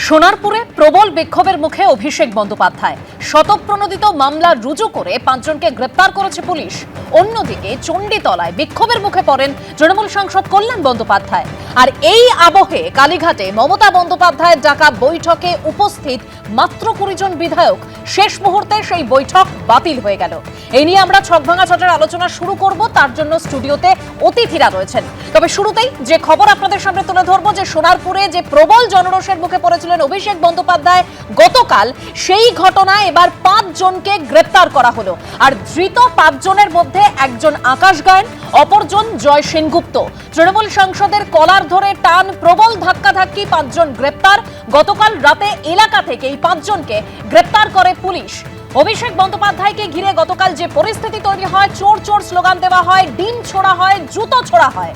সোনারপুরে প্রবল বিক্ষোভের মুখে অভিষেক বন্দ্যোপাধ্যায়। শতপ্রণোদিত মামলা রুজু করে 5 জনকে গ্রেপ্তার করেছে পুলিশ। অন্যদিকে চণ্ডীতলায় বিক্ষোভের মুখে পড়েন তৃণমূল সাংসদ কল্যাণ বন্দ্যোপাধ্যায়। আর এই আবহে কালীঘাটে মমতা বন্দ্যোপাধ্যায়ের ডাকা বৈঠকে উপস্থিত মাত্র 20 জন বিধায়ক। শেষ মুহূর্তে সেই বৈঠক বাতিল হয়ে গেল। এই নিয়ে আমরা ছকভাঙা চর্চার আলোচনা শুরু করব, তার জন্য স্টুডিওতে অতিথিরা রয়েছেন। তবে শুরুতেই যে খবর আপনাদের সামনে তুলে ধরবো, যে সোনারপুরে যে প্রবল জনরোষের মুখে পড়েছিলেন অভিষেক বন্দ্যোপাধ্যায় গতকাল, সেই ঘটনায় এবার 5 জনকে গ্রেপ্তার করা হলো। আর ধৃত 5 জনের মধ্যে একজন আকাশ গায়েন, অপরজন জয় সেনগুপ্ত। তৃণমূল সাংসদের কলার ধরে টান, প্রবল ধাক্কাধাক্কি, 5 জন গ্রেপ্তার। গতকাল রাতে এলাকা থেকে এই 5 জনকে গ্রেপ্তার করে পুলিশ। অভিষেক বন্দ্যোপাধ্যায়কে ঘিরে গতকাল যে পরিস্থিতি তৈরি হয়, চোর চোর স্লোগান দেওয়া হয়, ডিম ছোড়া হয়, জুতো ছোড়া হয়।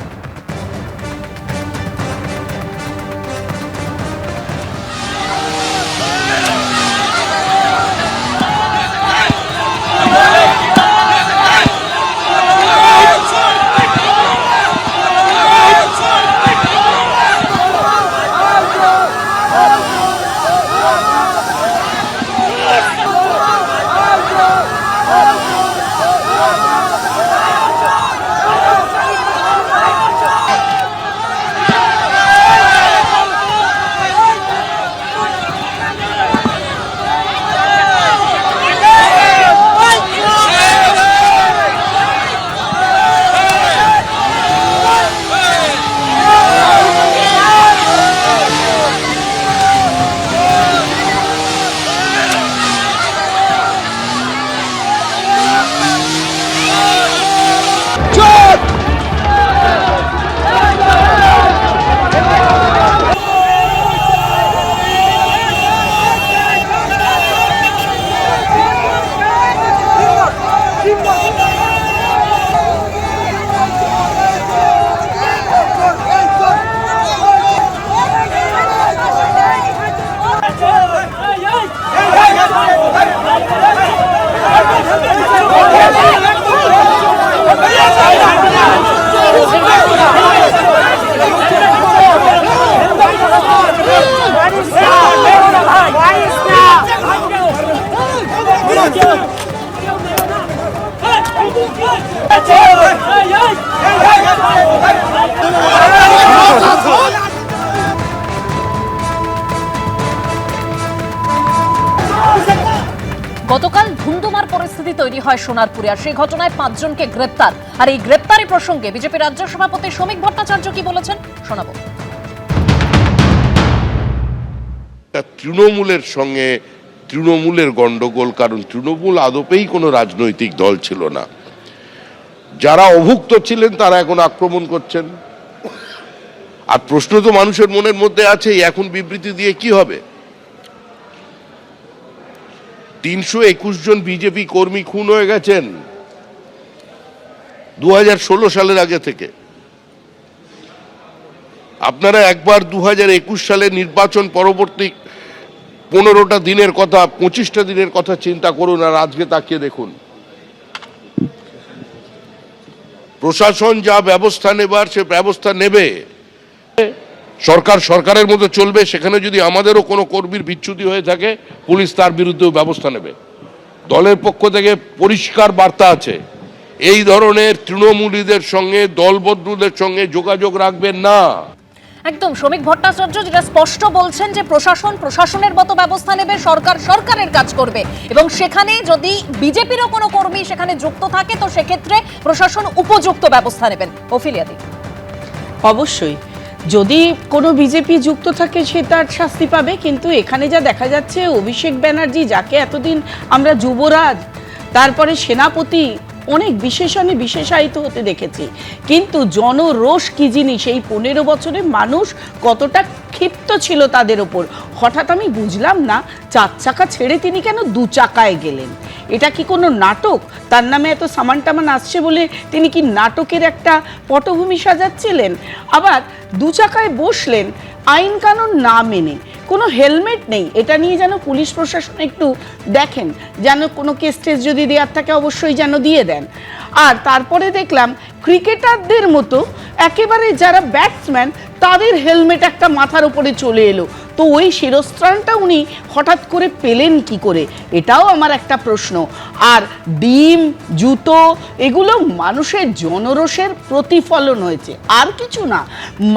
গতকাল ধুন্ধুমার পরিস্থিতি তৈরি হয় সোনারপুরে, আর সেই ঘটনায় 5 জনকে গ্রেপ্তার। আর এই গ্রেপ্তারি প্রসঙ্গে বিজেপি রাজ্য সভাপতি শ্রমিক ভট্টাচার্য কি বলেছেন শোনাবো। তৃণমূলের সঙ্গে তৃণমূলের গন্ডগোল, কারণ তৃণমূল আদপেই কোনো রাজনৈতিক দল ছিল না। যারা অভুক্ত ছিলেন তারা এখন আক্রমণ করছেন। আর প্রশ্ন তো মানুষের মনের মধ্যে আছে, এখন বিবৃতি দিয়ে কি হবে? 321 জন বিজেপি কর্মী খুন হয়ে গেছেন 2016 সালের আগে থেকে। আপনারা একবার 2021 সালের নির্বাচন পরবর্তী 15টা দিনের কথা, 25টা দিনের কথা চিন্তা করুন, আর আজকে তাকিয়ে দেখুন। প্রশাসন যা ব্যবস্থা নেবার সে ব্যবস্থা নেবে। সরকার সরকারের মতো চলবে। সেখানে যদি আমাদেরও কোনো কর্মীর বিচ্যুতি হয়ে থাকে, পুলিশ তার বিরুদ্ধেও ব্যবস্থা নেবে। দলের পক্ষ থেকে পরিষ্কার বার্তা আছে, এই ধরনের তৃণমূলীদের সঙ্গে, দলবদ্ধদের সঙ্গে যোগাযোগ রাখবেন না। একদম শ্রমিক ভট্টাচার্য যেটা স্পষ্ট বলছেন যে প্রশাসন প্রশাসনের মতো ব্যবস্থা নেবে, সরকার সরকারের কাজ করবে, এবং সেখানে যদি বিজেপিরও কোনো কর্মী সেখানে যুক্ত থাকে তো সেক্ষেত্রে প্রশাসন উপযুক্ত ব্যবস্থা নেবেন। ওফিলিয়াদি, অবশ্যই যদি কোনো বিজেপি যুক্ত থাকে সে তার শাস্তি পাবে, কিন্তু এখানে যা দেখা যাচ্ছে অভিষেক ব্যানার্জি, যাকে এতদিন আমরা যুবরাজ, তারপরে সেনাপতি, অনেক বিশেষণে বিশেষায়িত হতে দেখেছি, কিন্তু জনরোষ কি জিনিস, এই 15 বছরে মানুষ কতটা ক্ষিপ্ত ছিল তাদের ওপর। হঠাৎ আমি বুঝলাম না 4 চাকা ছেড়ে তিনি কেন 2 চাকায় গেলেন। এটা কি কোনো নাটক? তার নামে এত সামান টামান আসছে বলে তিনি কি নাটকের একটা পটভূমি সাজাচ্ছিলেন? আবার 2 চাকায় বসলেন আইন কানুন না মেনে, কোনো হেলমেট নেই। এটা নিয়ে যেন পুলিশ প্রশাসন একটু দেখেন, যেন কোনো কেস টেস যদি দেওয়ার থাকে অবশ্যই যেন দিয়ে দেন। আর তারপরে দেখলাম ক্রিকেটারদের মতো একেবারে যারা ব্যাটসম্যান তাদের হেলমেট একটা মাথার উপরে চলে এলো। তো ওই শিরস্ত্রাণটা উনি হঠাৎ করে পেলেন কি করে, এটাও আমার একটা প্রশ্ন। আর ডিম, জুতো, এগুলো মানুষের জনরোষের প্রতিফলন হয়েছে, আর কিছু না।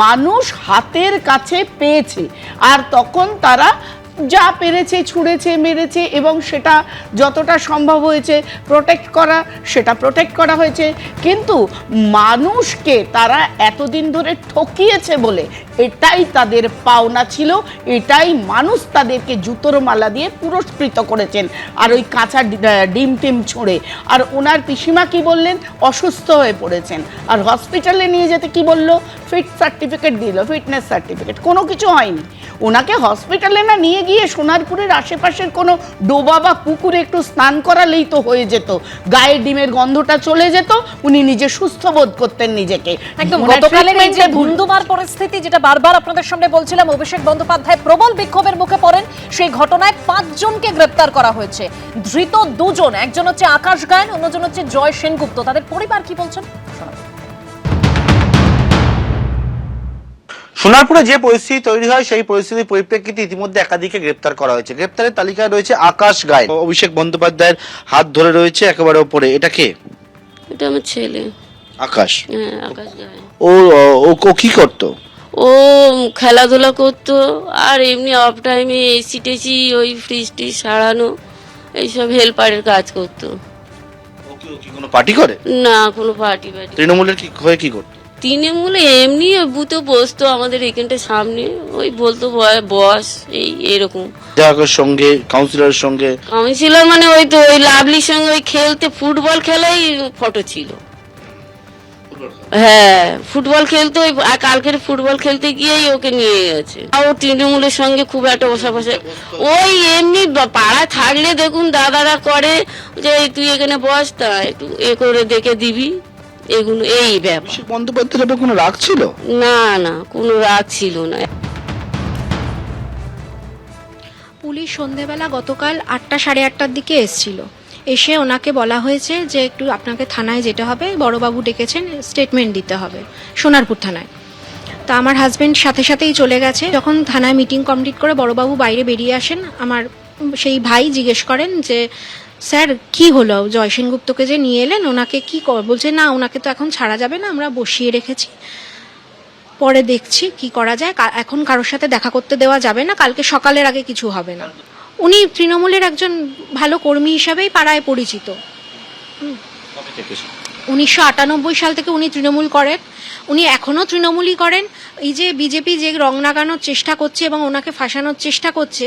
মানুষ হাতের কাছে পেয়েছে, আর তখন তারা যা পেরেছে ছুঁড়েছে, মেরেছে, এবং সেটা যতটা সম্ভব হয়েছে প্রোটেক্ট করা হয়েছে। কিন্তু মানুষকে তারা এতদিন ধরে ঠকিয়েছে বলে এটাই তাদের পাওনা ছিল, এটাই মানুষ তাদেরকে জুতোর মালা দিয়ে পুরস্কৃত করেছেন, আর ওই কাঁচা ডিম টিম ছুঁড়ে। আর ওনার পিসিমা কি বললেন, অসুস্থ হয়ে পড়েছেন, আর হসপিটালে নিয়ে যেতে কি বললো, ফিট সার্টিফিকেট দিল, ফিটনেস সার্টিফিকেট, কোনো কিছু হয়নি। ওনাকে হসপিটালে না নিয়ে গিয়ে সোনারপুরের আশেপাশের কোনো ডোবা বা পুকুরে একটু স্নান করালেই তো হয়ে যেত, গায়ে ডিমের গন্ধটা চলে যেত, উনি নিজে সুস্থ বোধ করতেন নিজেকে। একদম গতকালের এই যে ধুন্ধুমার পরিস্থিতি, যেটা বারবার আপনাদের সামনে বলছিলাম, অভিষেক বন্দ্যোপাধ্যায় প্রবল বিক্ষোভের মুখে পড়েন, সেই ঘটনায় 5 জনকে গ্রেপ্তার করা হয়েছে। ধৃত 2 জন, একজন হচ্ছে আকাশ গায়েন, অন্যজন হচ্ছে জয় সেনগুপ্ত। তাদের পরিবার কি বলছেন শোনাবো। সোনারপুরে যে পরিস্থিতি তৈরি হয় সেই পরিস্থিতির পরিপ্রেক্ষিতে ইতিমধ্যে একাধিকে গ্রেপ্তার করা হয়েছে। গ্রেপ্তারের তালিকায় রয়েছে আকাশ গায়েন, অভিষেক বন্দ্যোপাধ্যায়ের হাত ধরে রয়েছে একেবারে ওপরে। এটা কে? এটা আমার ছেলে। আকাশ? হ্যাঁ, আকাশ গায়ে। ও ও কি করতো? ও খেলাধুলা করতো, আর এমনি অফ টাইমে এসি টেসি, ওই ফ্রিজ টিজ সারানো, এইসব হেল্পারের কাজ করতো। ও কি কোনো পার্টি করে? না, কোনো পার্টি বাটি। তৃণমূলের কি হয়ে কি করতো? তৃণমূলে এমনি বুথে বসতো আমাদের এখানটা সামনে, ওই বলতো বস, এরকম। বিধায়কের সঙ্গে, কাউন্সিলরের সঙ্গে? কাউন্সিলর মানে ওই তো ওই লাভলির সঙ্গে ওই খেলতে, ফুটবল খেলাই ফটো ছিল। হ্যাঁ, ফুটবল খেলতে, ওই কালকের ফুটবল খেলতে গিয়েই ওকে নিয়ে গেছে। ও তৃণমূলের সঙ্গে খুব একটা বসে ওই এমনি পাড়ায় থাকলে দেখুন দাদারা করে যে তুই এখানে বস, তা একটু করে দেখে দিবি, এগুলো এই ব্যাপার। অভিষেক বন্দ্যোপাধ্যায়ের ব্যাপারে কোনো রাগ ছিল? না, কোনো রাগ ছিল না। পুলিশ সন্ধেবেলা গতকাল 8টা সাড়ে 8টার দিকে এসেছিল। এসে ওনাকে বলা হয়েছে যে একটু আপনাকে থানায় যেতে হবে, বড়বাবু ডেকেছেন, স্টেটমেন্ট দিতে হবে সোনারপুর থানায়। তা আমার হাজব্যান্ড সাথে সাথেই চলে গেছে। যখন থানায় মিটিং কমপ্লিট করে বড়বাবু বাইরে বেরিয়ে আসেন, আমার সেই ভাই জিজ্ঞেস করেন যে স্যার কি হলো, জয় সেনগুপ্তকে যে নিয়ে এলেন ওনাকে কি বলছে, না ওনাকে তো এখন ছাড়া যাবে না, আমরা বসিয়ে রেখেছি, পরে দেখছি কি করা যায়, এখন কারোর সাথে দেখা করতে দেওয়া যাবে না, কালকে সকালের আগে কিছু হবে না। উনি তৃণমূলের একজন ভালো কর্মী হিসাবেই পাড়ায় পরিচিত। 1998 সাল থেকে উনি তৃণমূল করেন, উনি এখনও তৃণমূলই করেন। এই যে বিজেপি যে রং লাগানোর চেষ্টা করছে এবং ওনাকে ফাঁসানোর চেষ্টা করছে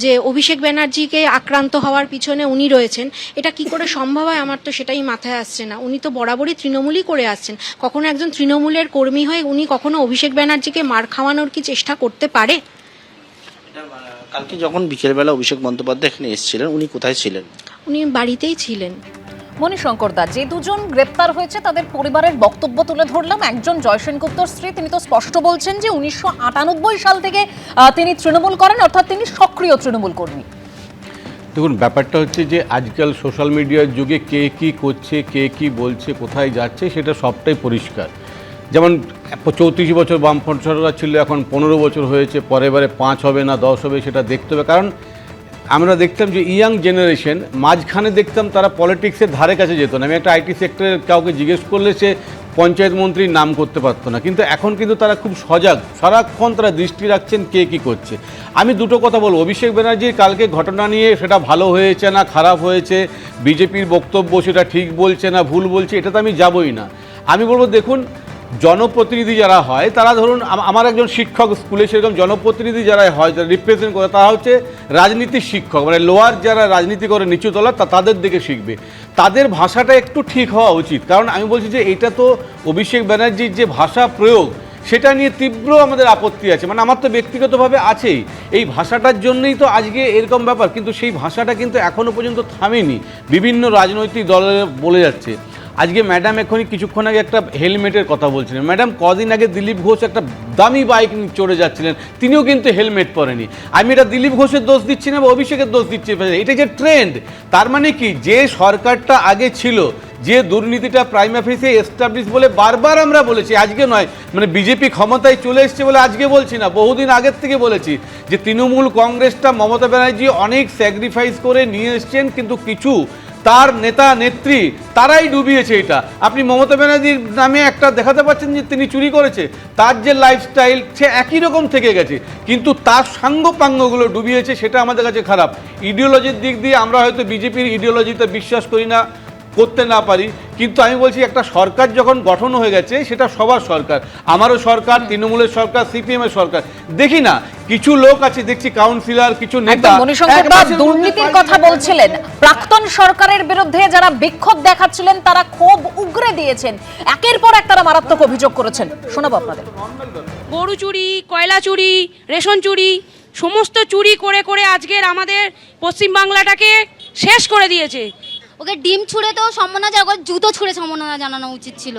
যে অভিষেক ব্যানার্জিকে আক্রান্ত হওয়ার পিছনে উনি রয়েছেন, এটা কি করে সম্ভব হয় আমার তো সেটাই মাথায় আসছে না। উনি তো বরাবরই তৃণমূলই করে আসছেন, কখনো একজন তৃণমূলের কর্মী হয়ে উনি কখনো অভিষেক ব্যানার্জিকে মার খাওয়ানোর কি চেষ্টা করতে পারে? কালকে যখন বিকেলবেলা অভিষেক বন্দ্যোপাধ্যায় এখানে এসেছিলেন, উনি কোথায় ছিলেন? উনি বাড়িতেই ছিলেন। মণিশঙ্কর দা, যে 2 জন গ্রেপ্তার হয়েছে তাদের পরিবারের বক্তব্য তুলে ধরলাম। একজন জয় সেনগুপ্তর স্ত্রী, তিনি তো স্পষ্ট বলছেন যে 1998 সাল থেকে তিনি তৃণমূল করেন, অর্থাৎ তিনি সক্রিয় তৃণমূল কর্মী। দেখুন, ব্যাপারটা হচ্ছে যে আজকাল সোশ্যাল মিডিয়ার যুগে কে কি করছে, কে কি বলছে, কোথায় যাচ্ছে, সেটা সবটাই পরিষ্কার। যেমন 34 বছর বামফ্রন্ট সরকার ছিল, এখন 15 বছর হয়েছে, পরের বারে 5 হবে না 10 হবে সেটা দেখতে হবে। কারণ আমরা দেখতাম যে ইয়াং জেনারেশন, মাঝখানে দেখতাম তারা পলিটিক্সের ধারে কাছে যেত না। আমি একটা আইটি সেক্টরের কাউকে জিজ্ঞেস করলে সে পঞ্চায়েত মন্ত্রীর নাম করতে পারতো না, কিন্তু এখন কিন্তু তারা খুব সজাগ, সারাক্ষণ তারা দৃষ্টি রাখছেন কে কী করছে। আমি দুটো কথা বলবো, অভিষেক ব্যানার্জির কালকে ঘটনা নিয়ে সেটা ভালো হয়েছে না খারাপ হয়েছে, বিজেপির বক্তব্য সেটা ঠিক বলছে না ভুল বলছে, এটা তো আমি যাবই না। আমি বলবো দেখুন, জনপ্রতিনিধি যারা হয় তারা, ধরুন আমার একজন শিক্ষক স্কুলে, সেরকম জনপ্রতিনিধি যারা হয়, যারা রিপ্রেজেন্ট করে, তারা হচ্ছে রাজনীতির শিক্ষক, মানে লোয়ার যারা রাজনীতি করে নিচুতলা, তাদের দিকে শিখবে। তাদের ভাষাটা একটু ঠিক হওয়া উচিত। কারণ আমি বলছি যে এটা তো অভিষেক ব্যানার্জির যে ভাষা প্রয়োগ, সেটা নিয়ে তীব্র আমাদের আপত্তি আছে। মানে আমার তো ব্যক্তিগতভাবে আছেই, এই ভাষাটার জন্যই তো আজকে এরকম ব্যাপার, কিন্তু সেই ভাষাটা কিন্তু এখনও পর্যন্ত থামেনি, বিভিন্ন রাজনৈতিক দলে বলে যাচ্ছে। আজকে ম্যাডাম এখনই কিছুক্ষণ আগে একটা হেলমেটের কথা বলছিলেন। ম্যাডাম কদিন আগে দিলীপ ঘোষ একটা দামি বাইক চড়ে যাচ্ছিলেন, তিনিও কিন্তু হেলমেট পরেনি। আমি এটা দিলীপ ঘোষের দোষ দিচ্ছি না বা অভিষেকের দোষ দিচ্ছি, এটা যে ট্রেন্ড। তার মানে কি, যে সরকারটা আগে ছিল, যে দুর্নীতিটা প্রাইম অফিসে এস্টাবলিশ বলে বারবার আমরা বলেছি, আজকে নয়, মানে বিজেপি ক্ষমতায় চলে এসছে বলে আজকে বলছি না, বহুদিন আগের থেকে বলেছি যে তৃণমূল কংগ্রেসটা মমতা ব্যানার্জি অনেক স্যাক্রিফাইস করে নিয়ে এসছেন, কিন্তু কিছু তার নেতা নেত্রী তারাই ডুবিয়েছে এটা। আপনি মমতা ব্যানার্জির নামে একটা দেখাতে পাচ্ছেন যে তিনি চুরি করেছে, তার যে লাইফস্টাইল সে একই রকম থেকে গেছে, কিন্তু তার সাঙ্গপাঙ্গগুলো ডুবিয়েছে, সেটা আমাদের কাছে খারাপ। ইডিওলজির দিক দিয়ে আমরা হয়তো বিজেপির ইডিওলজিতে বিশ্বাস করি না, করতে না পারি, কিন্তু আমি বলছি একটা সরকার যখন গঠন হয়ে গেছে, সেটা সবার সরকার, আমারও সরকার, তৃণমূলের সরকার, সিপিএম এর সরকার। দেখি না কিছু লোক আছে, দেখছি কাউন্সিলর, কিছু নেতা দুর্নীতির কথা বলছিলেন, প্রাক্তন সরকারের বিরুদ্ধে যারা বিক্ষোভ দেখাচ্ছিলেন তারা ক্ষোভ উগরে দিয়েছেন, একের পর এক তারা মারাত্মক অভিযোগ করেছেন। শোনাবো আপনাদের। গরু চুরি, কয়লা চুরি, রেশন চুরি, সমস্ত চুরি করে করে আজকের আমাদের পশ্চিমবাংলাটাকে শেষ করে দিয়েছে। ওকে ডিম ছুঁড়ে তো সম্মাননা জানানো, জুতো ছুঁড়ে সম্মাননা জানানো উচিত ছিল।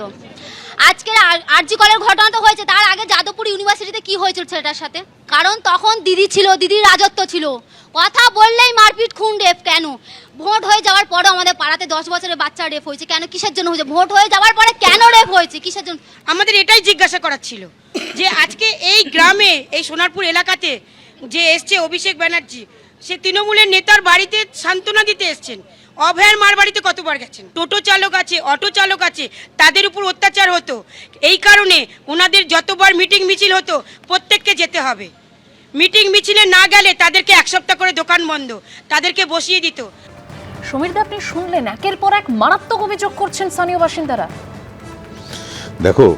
আজকের আরজি কলের ঘটনা তো হয়েছে, তার আগে যাদবপুর ইউনিভার্সিটিতে কি হয়েছিল ছেলেটার সাথে? কারণ তখন দিদি ছিল, দিদির রাজত্ব ছিল, কথা বললেই মারপিট, খুন, রেপ। কেন? ভোট হয়ে যাওয়ার পরেও আমাদের পাড়াতে 10 বছরের বাচ্চা রেপ হয়েছে, কেন? কিসের জন্য হয়েছে? ভোট হয়ে যাওয়ার পরে কেন রেপ হয়েছে, কিসের জন্য? আমাদের এটাই জিজ্ঞাসা করার ছিল যে আজকে এই গ্রামে, এই সোনারপুর এলাকাতে যে এসছে অভিষেক ব্যানার্জি, সে তৃণমূলের নেতার বাড়িতে সান্ত্বনা দিতে এসছেন। অভয়ের মার বাড়িতে কতবার গেছেন? টোটো চালক আছে, অটো চালক আছে, তাদের উপর অত্যাচার হতো। এই কারণে ওনাদের যতবার মিটিং মিছিল হতো প্রত্যেককে যেতে হবে। মিটিং মিছিলে না গেলে তাদেরকে 1 সপ্তাহ করে দোকান বন্ধ, তাদেরকে বসিয়ে দিত। সমীরদা, আপনি শুনলেন একের পর এক মারাত্মক অভিযোগ করছেন স্থানীয় বাসিন্দারা। দেখো,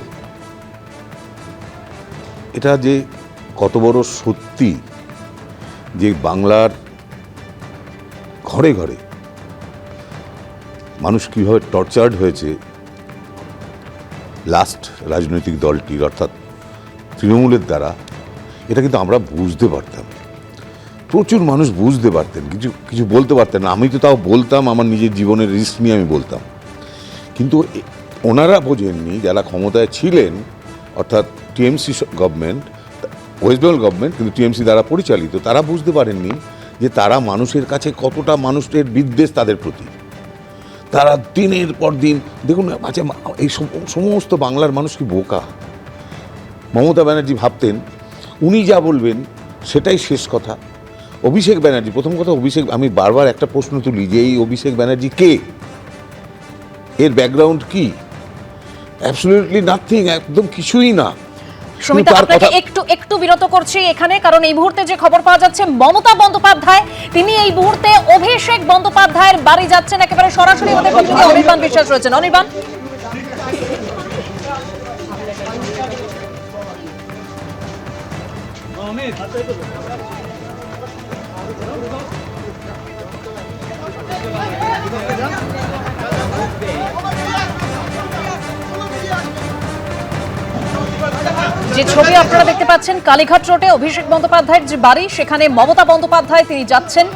এটা যে কত বড় সত্যি যে বাংলার ঘরে ঘরে মানুষ কীভাবে টর্চার্ড হয়েছে লাস্ট রাজনৈতিক দলটির অর্থাৎ তৃণমূলের দ্বারা, এটা কিন্তু আমরা বুঝতে পারতাম। প্রচুর মানুষ বুঝতে পারতেন, কিছু বলতে পারতেন না। আমি তো তাও বলতাম, আমার নিজের জীবনের রিস্ক নিয়ে আমি বলতাম, কিন্তু ওনারা বোঝেননি যারা ক্ষমতায় ছিলেন, অর্থাৎ TMC government, West Bengal government কিন্তু টিএমসি দ্বারা পরিচালিত, তারা বুঝতে পারেননি যে তারা মানুষের কাছে কতটা মানুষের বিদ্বেষ তাদের প্রতি। তারা দিনের পর দিন, দেখুন, আচ্ছা, এই সমস্ত বাংলার মানুষ কি বোকা? মমতা ব্যানার্জি ভাবতেন উনি যা বলবেন সেটাই শেষ কথা। অভিষেক ব্যানার্জি, প্রথম কথা, আমি বারবার একটা প্রশ্ন তুলি যে এই অভিষেক ব্যানার্জি কে, এর ব্যাকগ্রাউন্ড কি? অ্যাবসলিউটলি নাথিং, একদম কিছুই না। সুমিতা, আপনাকে একটু বিরত করছি এখানে, কারণ এই মুহূর্তে যে খবর পাওয়া যাচ্ছে মমতা বন্দ্যোপাধ্যায় তিনি এই মুহূর্তে অভিষেক বন্দ্যোপাধ্যায়ের বাড়ি যাচ্ছেন, একেবারে সরাসরি আমাদের প্রতিনিধি অনির্বাণ বিশ্বাস রয়েছেন। অনির্বাণ, যে ছবি আপনারা দেখতে পাচ্ছেন, কালীঘাট রোডে অভিষেক বন্দ্যোপাধ্যায়ের যে বাড়ি, সেখানে মমতা বন্দ্যোপাধ্যায় তিনি যাচ্ছেন।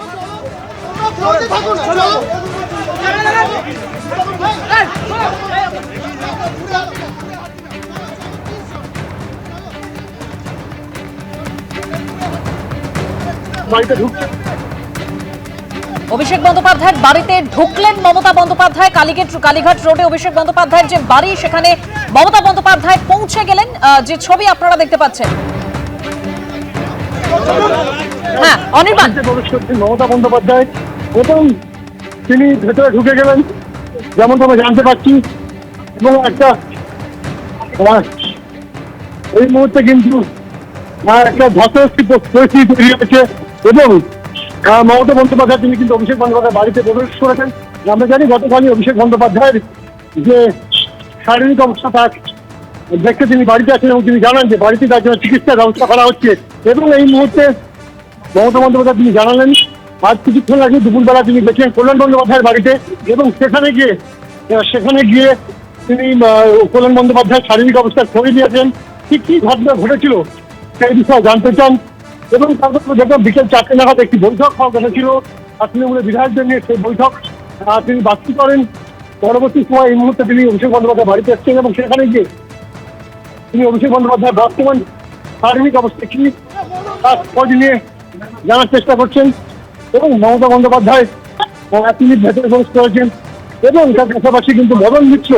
অভিষেক বন্দ্যোপাধ্যায়ের বাড়িতে ঢুকলেন মমতা বন্দ্যোপাধ্যায়। কালীঘাট রোডে অভিষেক বন্দ্যোপাধ্যায়ের যে বাড়ি, সেখানে মমতা বন্দ্যোপাধ্যায় পৌঁছে গেলেন, যে ছবি আপনারা দেখতে পাচ্ছেন। হ্যাঁ, অনির্বাণ, মমতা বন্দ্যোপাধ্যায় প্রথম তিনি ভেতরে ঢুকে গেলেন, যেমনটা আমরা জানতে পারছি, এবং একটা এই মুহূর্তে কিন্তু একটা ধস্তাধস্তি পরিস্থিতি তৈরি হয়েছে, এবং মমতা বন্দ্যোপাধ্যায় তিনি কিন্তু অভিষেক বন্দ্যোপাধ্যায় বাড়িতে প্রবেশ করেছেন। আমরা জানি গতকালই অভিষেক বন্দ্যোপাধ্যায়ের যে শারীরিক অবস্থা তার দেখতে তিনি বাড়িতে আছেন, এবং তিনি জানান যে বাড়িতে তার জন্য চিকিৎসার ব্যবস্থা করা হচ্ছে। এবং এই মুহূর্তে মমতা বন্দ্যোপাধ্যায় তিনি জানালেন আজ কিছুক্ষণ আগে দুপুরবেলা তিনি গেছিলেন কল্যাণ বন্দ্যোপাধ্যায়ের বাড়িতে, এবং সেখানে গিয়ে তিনি কল্যাণ বন্দ্যোপাধ্যায়ের শারীরিক অবস্থার ছবি নিয়েছেন। ঠিক কি ঘটনা ঘটেছিল সেই বিষয়ে জানতে চান, এবং তারপর দেখলাম বিকেল 4টে নাগাদ একটি বৈঠক হওয়া কথা ছিল তৃণমূলের বিধায়কদের নিয়ে। সেই বৈঠক তিনি বাতিল করেন, পরবর্তী সময় এই মুহূর্তে তিনি অভিষেক বন্দ্যোপাধ্যায় বাড়িতে এসছেন এবং সেখানে গিয়ে তিনি অভিষেক বন্দ্যোপাধ্যায় বর্তমান শারীরিক অবস্থা কি তার খোঁজ নিয়ে জানার চেষ্টা করছেন এবং মমতা বন্দ্যোপাধ্যায় তিনি ভেতরে প্রবেশ করেছেন এবং তার পাশাপাশি কিন্তু মদন মিত্র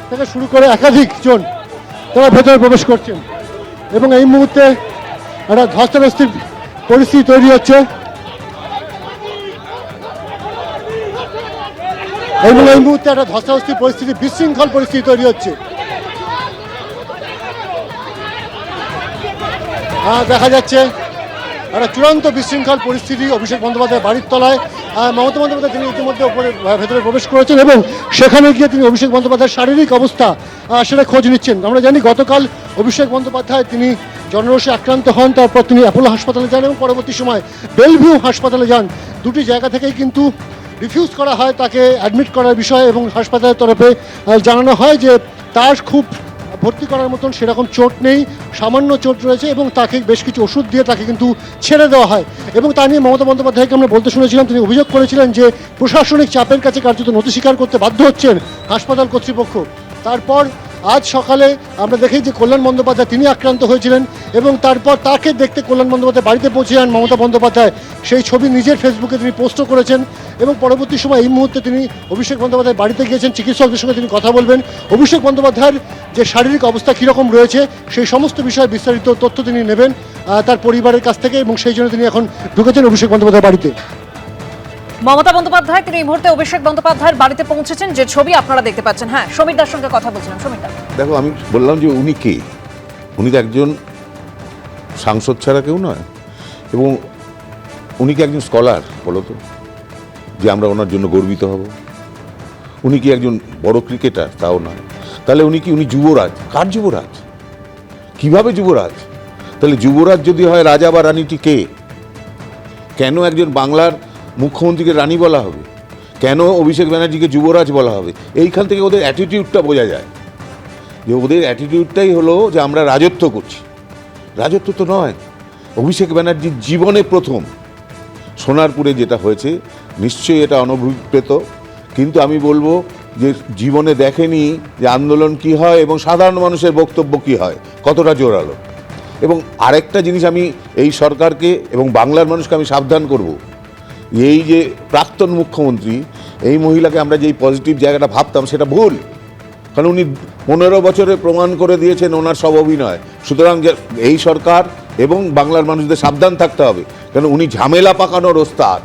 থেকে শুরু করে একাধিক জন তারা ভেতরে প্রবেশ করছেন এবং এই মুহূর্তে একটা ধস্তাধস্তির পরিস্থিতি তৈরি হচ্ছে এবং এই মুহূর্তে একটা ধস্তাধস্তির পরিস্থিতি, বিশৃঙ্খল পরিস্থিতি তৈরি হচ্ছে। দেখা যাচ্ছে একটা চূড়ান্ত বিশৃঙ্খল পরিস্থিতি অভিষেক বন্দ্যোপাধ্যায় বাড়ির তলায়। মমতা বন্দ্যোপাধ্যায় তিনি ইতিমধ্যে ভেতরে প্রবেশ করেছেন এবং সেখানে গিয়ে তিনি অভিষেক বন্দ্যোপাধ্যায়ের শারীরিক অবস্থা সেটা খোঁজ নিচ্ছেন। আমরা জানি গতকাল অভিষেক বন্দ্যোপাধ্যায় তিনি জনরোষে আক্রান্ত হন, তারপর তিনি অ্যাপোলো হাসপাতালে যান এবং পরবর্তী সময় বেলভিউ হাসপাতালে যান। দুটি জায়গা থেকেই কিন্তু রিফিউজ করা হয় তাকে অ্যাডমিট করার বিষয়ে এবং হাসপাতালের তরফে জানানো হয় যে তার খুব ভর্তি করার মতন সেরকম চোট নেই, সামান্য চোট রয়েছে এবং তাকে বেশ কিছু ওষুধ দিয়ে তাকে কিন্তু ছেড়ে দেওয়া হয়। এবং তা নিয়ে মমতা বন্দ্যোপাধ্যায়কে আমরা বলতে শুনেছিলাম, তিনি অভিযোগ করেছিলেন যে প্রশাসনিক চাপের কাছে কার্যত নথি স্বীকার করতে বাধ্য হচ্ছেন হাসপাতাল কর্তৃপক্ষ। তারপর আজ সকালে আমরা দেখি যে কল্যাণ বন্দ্যোপাধ্যায় তিনি আক্রান্ত হয়েছিলেন এবং তারপর তাকে দেখতে কল্যাণ বন্দ্যোপাধ্যায় বাড়িতে পৌঁছে যান মমতা বন্দ্যোপাধ্যায়। সেই ছবি নিজের ফেসবুকে তিনি পোস্টও করেছেন এবং পরবর্তী সময় এই মুহূর্তে তিনি অভিষেক বন্দ্যোপাধ্যায় বাড়িতে গিয়েছেন, চিকিৎসকদের সঙ্গে তিনি কথা বলবেন। অভিষেক বন্দ্যোপাধ্যায়ের যে শারীরিক অবস্থা কীরকম রয়েছে সেই সমস্ত বিষয়ে বিস্তারিত তথ্য তিনি নেবেন তার পরিবারের কাছ থেকে এবং সেই জন্য তিনি এখন ঢুকেছেন অভিষেক বন্দ্যোপাধ্যায় বাড়িতে। মমতা বন্দ্যোপাধ্যায় তিনি এই মুহূর্তে অভিষেক বন্দ্যোপাধ্যায়ের বাড়িতে পৌঁছেছেন, যে ছবি আপনারা দেখতে পাচ্ছেন। হ্যাঁ, সমীর দার সঙ্গে কথা বলছিলাম। সমীর দা, দেখো, আমি বললাম যে উনি কে? উনি তো একজন সাংসদ ছাড়া কেউ নয় এবং উনি কি একজন স্কলার বলো তো, যে আমরা ওনার জন্য গর্বিত হব? উনি কি একজন বড় ক্রিকেটার? তাও নয়। তাহলে উনি যুবরাজ? কার যুবরাজ? কিভাবে যুবরাজ? তাহলে যুবরাজ যদি হয় রাজা বা রানীটি কে? কেন একজন বাংলার মুখ্যমন্ত্রীকে রানী বলা হবে? কেন অভিষেক ব্যানার্জিকে যুবরাজ বলা হবে? এইখান থেকে ওদের অ্যাটিটিউডটা বোঝা যায় যে ওদের অ্যাটিটিউডটাই হলো যে আমরা রাজত্ব করছি। রাজত্ব তো নয়। অভিষেক ব্যানার্জির জীবনে প্রথম সোনারপুরে যেটা হয়েছে নিশ্চয়ই এটা অনভিপ্রেত, কিন্তু আমি বলবো যে জীবনে দেখেনি যে আন্দোলন কি হয় এবং সাধারণ মানুষের বক্তব্য কি হয়, কতটা জোরালো। এবং আরেকটা জিনিস আমি এই সরকারকে এবং বাংলার মানুষকে আমি সাবধান করব, এই যে প্রাক্তন মুখ্যমন্ত্রী, এই মহিলাকে আমরা যেই পজিটিভ জায়গাটা ভাবতাম সেটা ভুল, কারণ উনি 15 বছরে প্রমাণ করে দিয়েছেন ওনার সব অভিনয়। সুতরাং এই সরকার এবং বাংলার মানুষদের সাবধান থাকতে হবে, কারণ উনি ঝামেলা পাকানোর ওস্তাদ।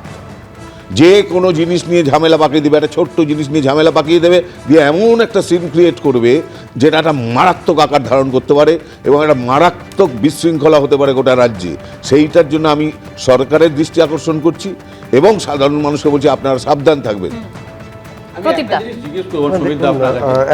যে কোনো জিনিস নিয়ে ঝামেলা পাকিয়ে দেবে, একটা ছোট্ট জিনিস নিয়ে ঝামেলা পাকিয়ে দেবে, দিয়ে এমন একটা সিন ক্রিয়েট করবে যেটা একটা মারাত্মক আকার ধারণ করতে পারে এবং একটা মারাত্মক বিশৃঙ্খলা হতে পারে গোটা রাজ্যে। সেইটার জন্য আমি সরকারের দৃষ্টি আকর্ষণ করছি এবং সাধারণ মানুষকে বলছি আপনারা সাবধান থাকবেন।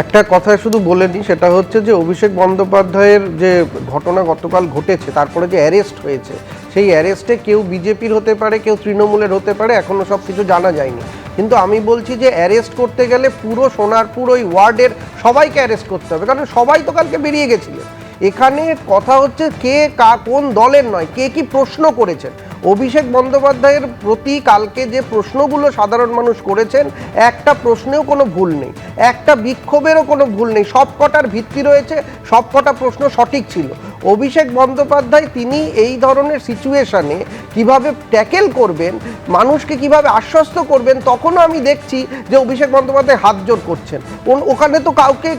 একটা কথা শুধু বলে নিই, সেটা হচ্ছে যে অভিষেক বন্দ্যোপাধ্যায়ের যে ঘটনা গতকাল ঘটেছে, তারপরে যে অ্যারেস্ট হয়েছে, সেই অ্যারেস্টে কেউ বিজেপির হতে পারে, কেউ তৃণমূলের হতে পারে, এখনো সব কিছু জানা যায়নি। কিন্তু আমি বলছি যে অ্যারেস্ট করতে গেলে পুরো সোনারপুর ওই ওয়ার্ডের সবাইকে অ্যারেস্ট করতে হবে, কারণ সবাই তো কালকে বেরিয়ে গেছিলেন। এখানে কথা হচ্ছে কে কোন দলের নয়, কে কি প্রশ্ন করেছেন। অভিষেক বন্দ্যোপাধ্যায়ের প্রতি কালকে যে প্রশ্নগুলো সাধারণ মানুষ করেছেন, একটা প্রশ্নেও কোনো ভুল নেই, একটা বিক্ষোভেরও কোনো ভুল নেই, সব কটার ভিত্তি রয়েছে, সব কটা প্রশ্ন সঠিক ছিল। অভিষেক বন্দ্যোপাধ্যায় তিনি এই ধরনের সিচুয়েশনে কিভাবে ট্যাকেল করবেন, মানুষকে কিভাবে আশ্বস্ত করবেন, তখনও আমি দেখছি যে অভিষেক বন্দ্যোপাধ্যায় হাত জোর করছেন। ওখানে তো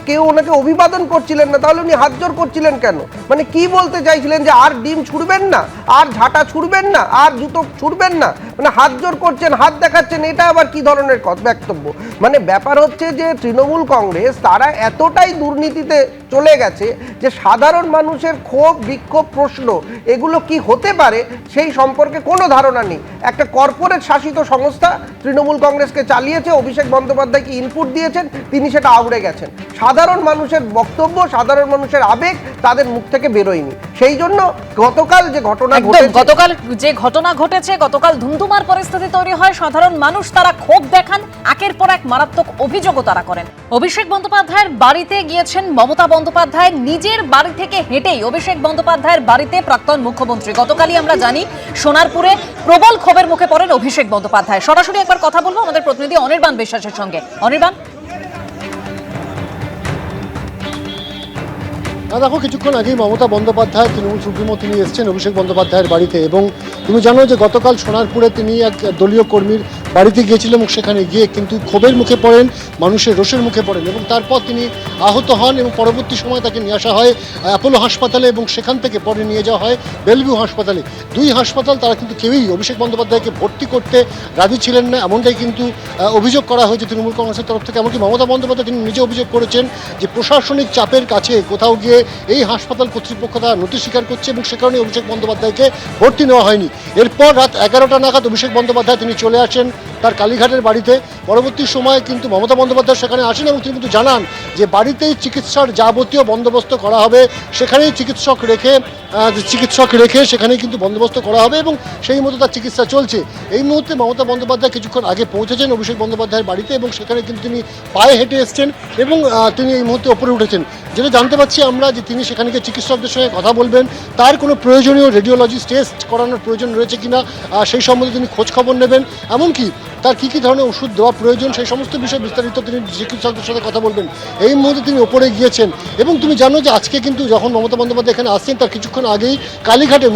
কেউ ওনাকে অভিবাদন করছিলেন না, তাহলে উনি হাত জোর করছিলেন কেন? মানে কি বলতে চাইছিলেন যে আর ডিম ছুড়বেন না, আর ঝাঁটা ছুড়বেন না, আর জুতো ছুড়বেন না, মানে হাত জোর করছেন, হাত দেখাচ্ছেন, এটা আবার কি ধরনের বক্তব্য? মানে ব্যাপার হচ্ছে যে তৃণমূল কংগ্রেস তারা এতটাই দুর্নীতিতে চলে গেছে যে সাধারণ মানুষের ক্ষোভ, বিক্ষোভ, প্রশ্ন এগুলো কি হতে পারে সেই সম্পর্কে কোনো ধারণা নেই। একটা কর্পোরেট শাসিত সংস্থা তৃণমূল কংগ্রেসকে চালিয়েছে, অভিষেক বন্দ্যোপাধ্যায়কে ইনপুট দিয়েছেন, তিনি সেটা আউড়ে গেছেন। সাধারণ মানুষের বক্তব্য, সাধারণ মানুষের আবেগ তাদের মুখ থেকে বেরোয়নি। সেই জন্য গতকাল যে ঘটনা ঘটেছে, গতকাল ধুমধুমার পরিস্থিতি তৈরি হয়, সাধারণ মানুষ তারা ক্ষোভ দেখান, একের পর এক মারাত্মক অভিযোগও তারা করেন। অভিষেক বন্দ্যোপাধ্যায়ের বাড়িতে গিয়েছেন মমতা বন্দ্যোপাধ্যায় নিজের বাড়ি থেকে হেঁটেই অভিষেক বন্দ্যোপাধ্যায়ের বাড়িতে প্রাক্তন মুখ্যমন্ত্রী। গতকালই আমরা জানি সোনারপুরে প্রবল ক্ষোভের মুখে পড়েন অভিষেক বন্দ্যোপাধ্যায়। সরাসরি একবার কথা বলবো আমাদের প্রতিনিধি অনির্বাণ বিশ্বাসের সঙ্গে। অনির্বাণ, দেখো, কিছুক্ষণ আগেই মমতা বন্দ্যোপাধ্যায় তৃণমূল সুপ্রিমো তিনি এসেছেন অভিষেক বন্দ্যোপাধ্যায়ের বাড়িতে, এবং তুমি জানো যে গতকাল সোনারপুরে তিনি এক দলীয় কর্মীর বাড়িতে গিয়েছিলেন এবং সেখানে গিয়ে কিন্তু ক্ষোভের মুখে পড়েন, মানুষের রোষের মুখে পড়েন, এবং তারপর তিনি আহত হন এবং পরবর্তী সময় তাকে নিয়ে আসা হয় অ্যাপোলো হাসপাতালে এবং সেখান থেকে পরে নিয়ে যাওয়া হয় বেলভিউ হাসপাতালে। দুই হাসপাতাল তারা কিন্তু কেউই অভিষেক বন্দ্যোপাধ্যায়কে ভর্তি করতে রাজি ছিলেন না, এমনটাই কিন্তু অভিযোগ করা হয়েছে তৃণমূল কংগ্রেসের তরফ থেকে। এমনকি মমতা বন্দ্যোপাধ্যায় তিনি নিজে অভিযোগ করেছেন যে প্রশাসনিক চাপের কাছে কোথাও গিয়ে এই হাসপাতাল কর্তৃপক্ষ তারা নথি স্বীকার করছে এবং সে কারণে অভিষেক বন্দ্যোপাধ্যায়কে ভর্তি নেওয়া হয়নি। এরপর রাত 11টা নাগাদ অভিষেক বন্দ্যোপাধ্যায় তিনি চলে আসেন তার কালীঘাটের বাড়িতে। পরবর্তী সময়ে কিন্তু মমতা বন্দ্যোপাধ্যায় সেখানে আসেন এবং তিনি কিন্তু জানান যে বাড়িতেই চিকিৎসার যাবতীয় বন্দোবস্ত করা হবে, সেখানেই চিকিৎসক রেখে সেখানেই কিন্তু বন্দোবস্ত করা হবে এবং সেই মতো তার চিকিৎসা চলছে। এই মুহূর্তে মমতা বন্দ্যোপাধ্যায় কিছুক্ষণ আগে পৌঁছেছেন অভিষেক বন্দ্যোপাধ্যায়ের বাড়িতে এবং সেখানে কিন্তু তিনি পায়ে হেঁটে এসছেন এবং তিনি এই মুহূর্তে ওপরে উঠেছেন। যেটা জানতে পারছি আমরা যে তিনি সেখানে গিয়ে চিকিৎসকদের সঙ্গে কথা বলবেন, তার কোনো প্রয়োজনীয় রেডিওলজি টেস্ট করানোর প্রয়োজন রয়েছে কিনা সেই সম্বন্ধে তিনি খোঁজ খবর নেবেন, এমনকি তার কী কী ধরনের ওষুধ দেওয়া প্রয়োজন সেই সমস্ত বিষয়ে বিস্তারিত তিনি চিকিৎসকদের সাথে কথা বলবেন। এই মুহূর্তে তিনি ওপরে গিয়েছেন এবং তুমি জানো যে আজকে কিন্তু যখন মমতা বন্দ্যোপাধ্যায় এখানে আসছেন তার কিছুক্ষণ আগেই কালীঘাটে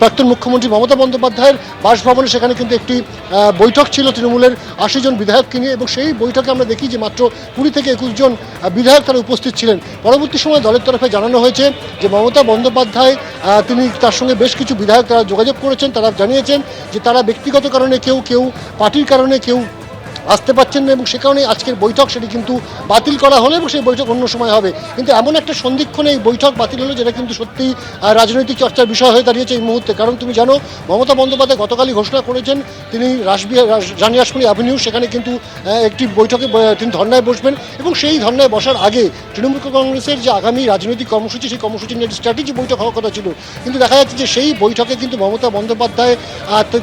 প্রাক্তন মুখ্যমন্ত্রী মমতা বন্দ্যোপাধ্যায়ের বাসভবনে সেখানে কিন্তু একটি বৈঠক ছিল তৃণমূলের 80 জন বিধায়ককে নিয়ে, এবং সেই বৈঠকে আমরা দেখি যে মাত্র 20 থেকে 21 জন বিধায়ক তারা উপস্থিত ছিলেন। পরবর্তী সময় দলের তরফে জানানো হয়েছে যে মমতা বন্দ্যোপাধ্যায় তিনি তার সঙ্গে বেশ কিছু বিধায়ক তারা যোগাযোগ করেছেন, তারা জানিয়েছেন যে তারা ব্যক্তিগত কারণে কেউ পার্টির কারণে কেউ আসতে পারছেন না এবং সে কারণে আজকের বৈঠক সেটি কিন্তু বাতিল করা হলো এবং সেই বৈঠক অন্য সময় হবে। কিন্তু এমন একটা সন্ধিক্ষণে এই বৈঠক বাতিল হলো যেটা কিন্তু সত্যিই রাজনৈতিক চর্চার বিষয় হয়ে দাঁড়িয়েছে এই মুহূর্তে। কারণ তুমি জানো মমতা বন্দ্যোপাধ্যায় গতকালই ঘোষণা করেছেন তিনি রানী রাসমণি অ্যাভিনিউ সেখানে কিন্তু একটি বৈঠকে তিনি ধর্নায় বসবেন এবং সেই ধর্নায় বসার আগে তৃণমূল কংগ্রেসের যে আগামী রাজনৈতিক কর্মসূচি সেই কর্মসূচি নিয়ে স্ট্র্যাটেজি বৈঠক হওয়ার কথা ছিল, কিন্তু দেখা যাচ্ছে যে সেই বৈঠকে কিন্তু মমতা বন্দ্যোপাধ্যায়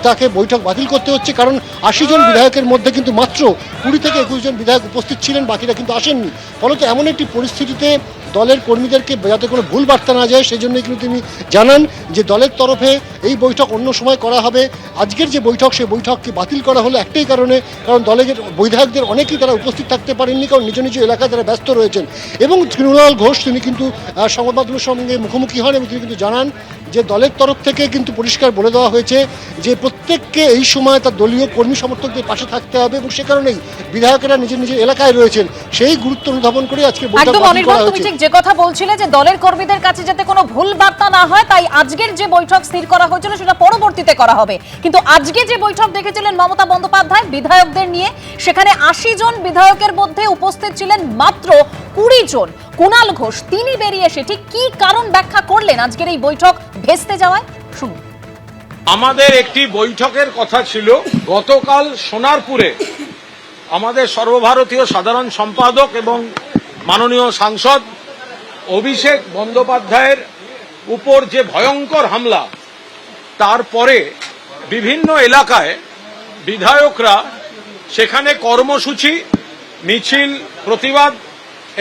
তাকে বৈঠক বাতিল করতে হচ্ছে। কারণ 80 জন বিধায়কের মধ্যে কিন্তু মাত্র 20 থেকে 21 জন বিধায়ক উপস্থিত ছিলেন, বাকিরা কিন্তু আসেননি। ফলত এমন একটি পরিস্থিতিতে দলের কর্মীদেরকে যাতে কোনো ভুল বার্তা না যায় সেই জন্যই কিন্তু তিনি জানান যে দলের তরফে এই বৈঠক অন্য সময় করা হবে। আজকের যে বৈঠক সেই বৈঠককে বাতিল করা হলো একটাই কারণে, কারণ দলের বিধায়কদের অনেকেই তারা উপস্থিত থাকতে পারেননি, কারণ নিজ নিজ এলাকায় তারা ব্যস্ত রয়েছেন। এবং তৃণমূল ঘোষ তিনি কিন্তু সংবাদ মাধ্যমের সঙ্গে মুখোমুখি হন এবং তিনি কিন্তু জানান যে দলের তরফ থেকে কিন্তু পরিষ্কার বলে দেওয়া হয়েছে যে প্রত্যেককে এই সময় তার দলীয় কর্মী সমর্থকদের পাশে থাকতে হবে এবং সে কারণেই বিধায়কেরা নিজের নিজের এলাকায় রয়েছেন, সেই গুরুত্ব অনুধাবন করে আজকে বৈঠক বাতিল করা হয়েছে। যে কথা বলছিলে যে দলের কর্মীদের কাছে যাতে কোনো ভুল বার্তা না হয় তাই আজকের যে বৈঠক স্থির করা হয়েছিল সেটা পরবর্তীতে করা হবে, কিন্তু আজকে যে বৈঠক দেখেছিলেন মমতা বন্দ্যোপাধ্যায় বিধায়কদের নিয়ে সেখানে 80 জন বিধায়কের মধ্যে উপস্থিত ছিলেন মাত্র 20 জন। কুণাল ঘোষ তিনি বেরিয়ে এসে ঠিক কি কারণ ব্যাখ্যা করলেন আজকের এই বৈঠক ভেস্তে যাওয়ায়, শুনুন। আমাদের একটি বৈঠকের কথা ছিল গতকাল সোনারপুরে। আমাদের সর্বভারতীয় সাধারণ সম্পাদক এবং মাননীয় সাংসদ অভিষেক বন্দ্যোপাধ্যায়ের উপর যে ভয়ঙ্কর হামলা, তারপরে বিভিন্ন এলাকায় বিধায়করা সেখানে কর্মসূচি, মিছিল, প্রতিবাদ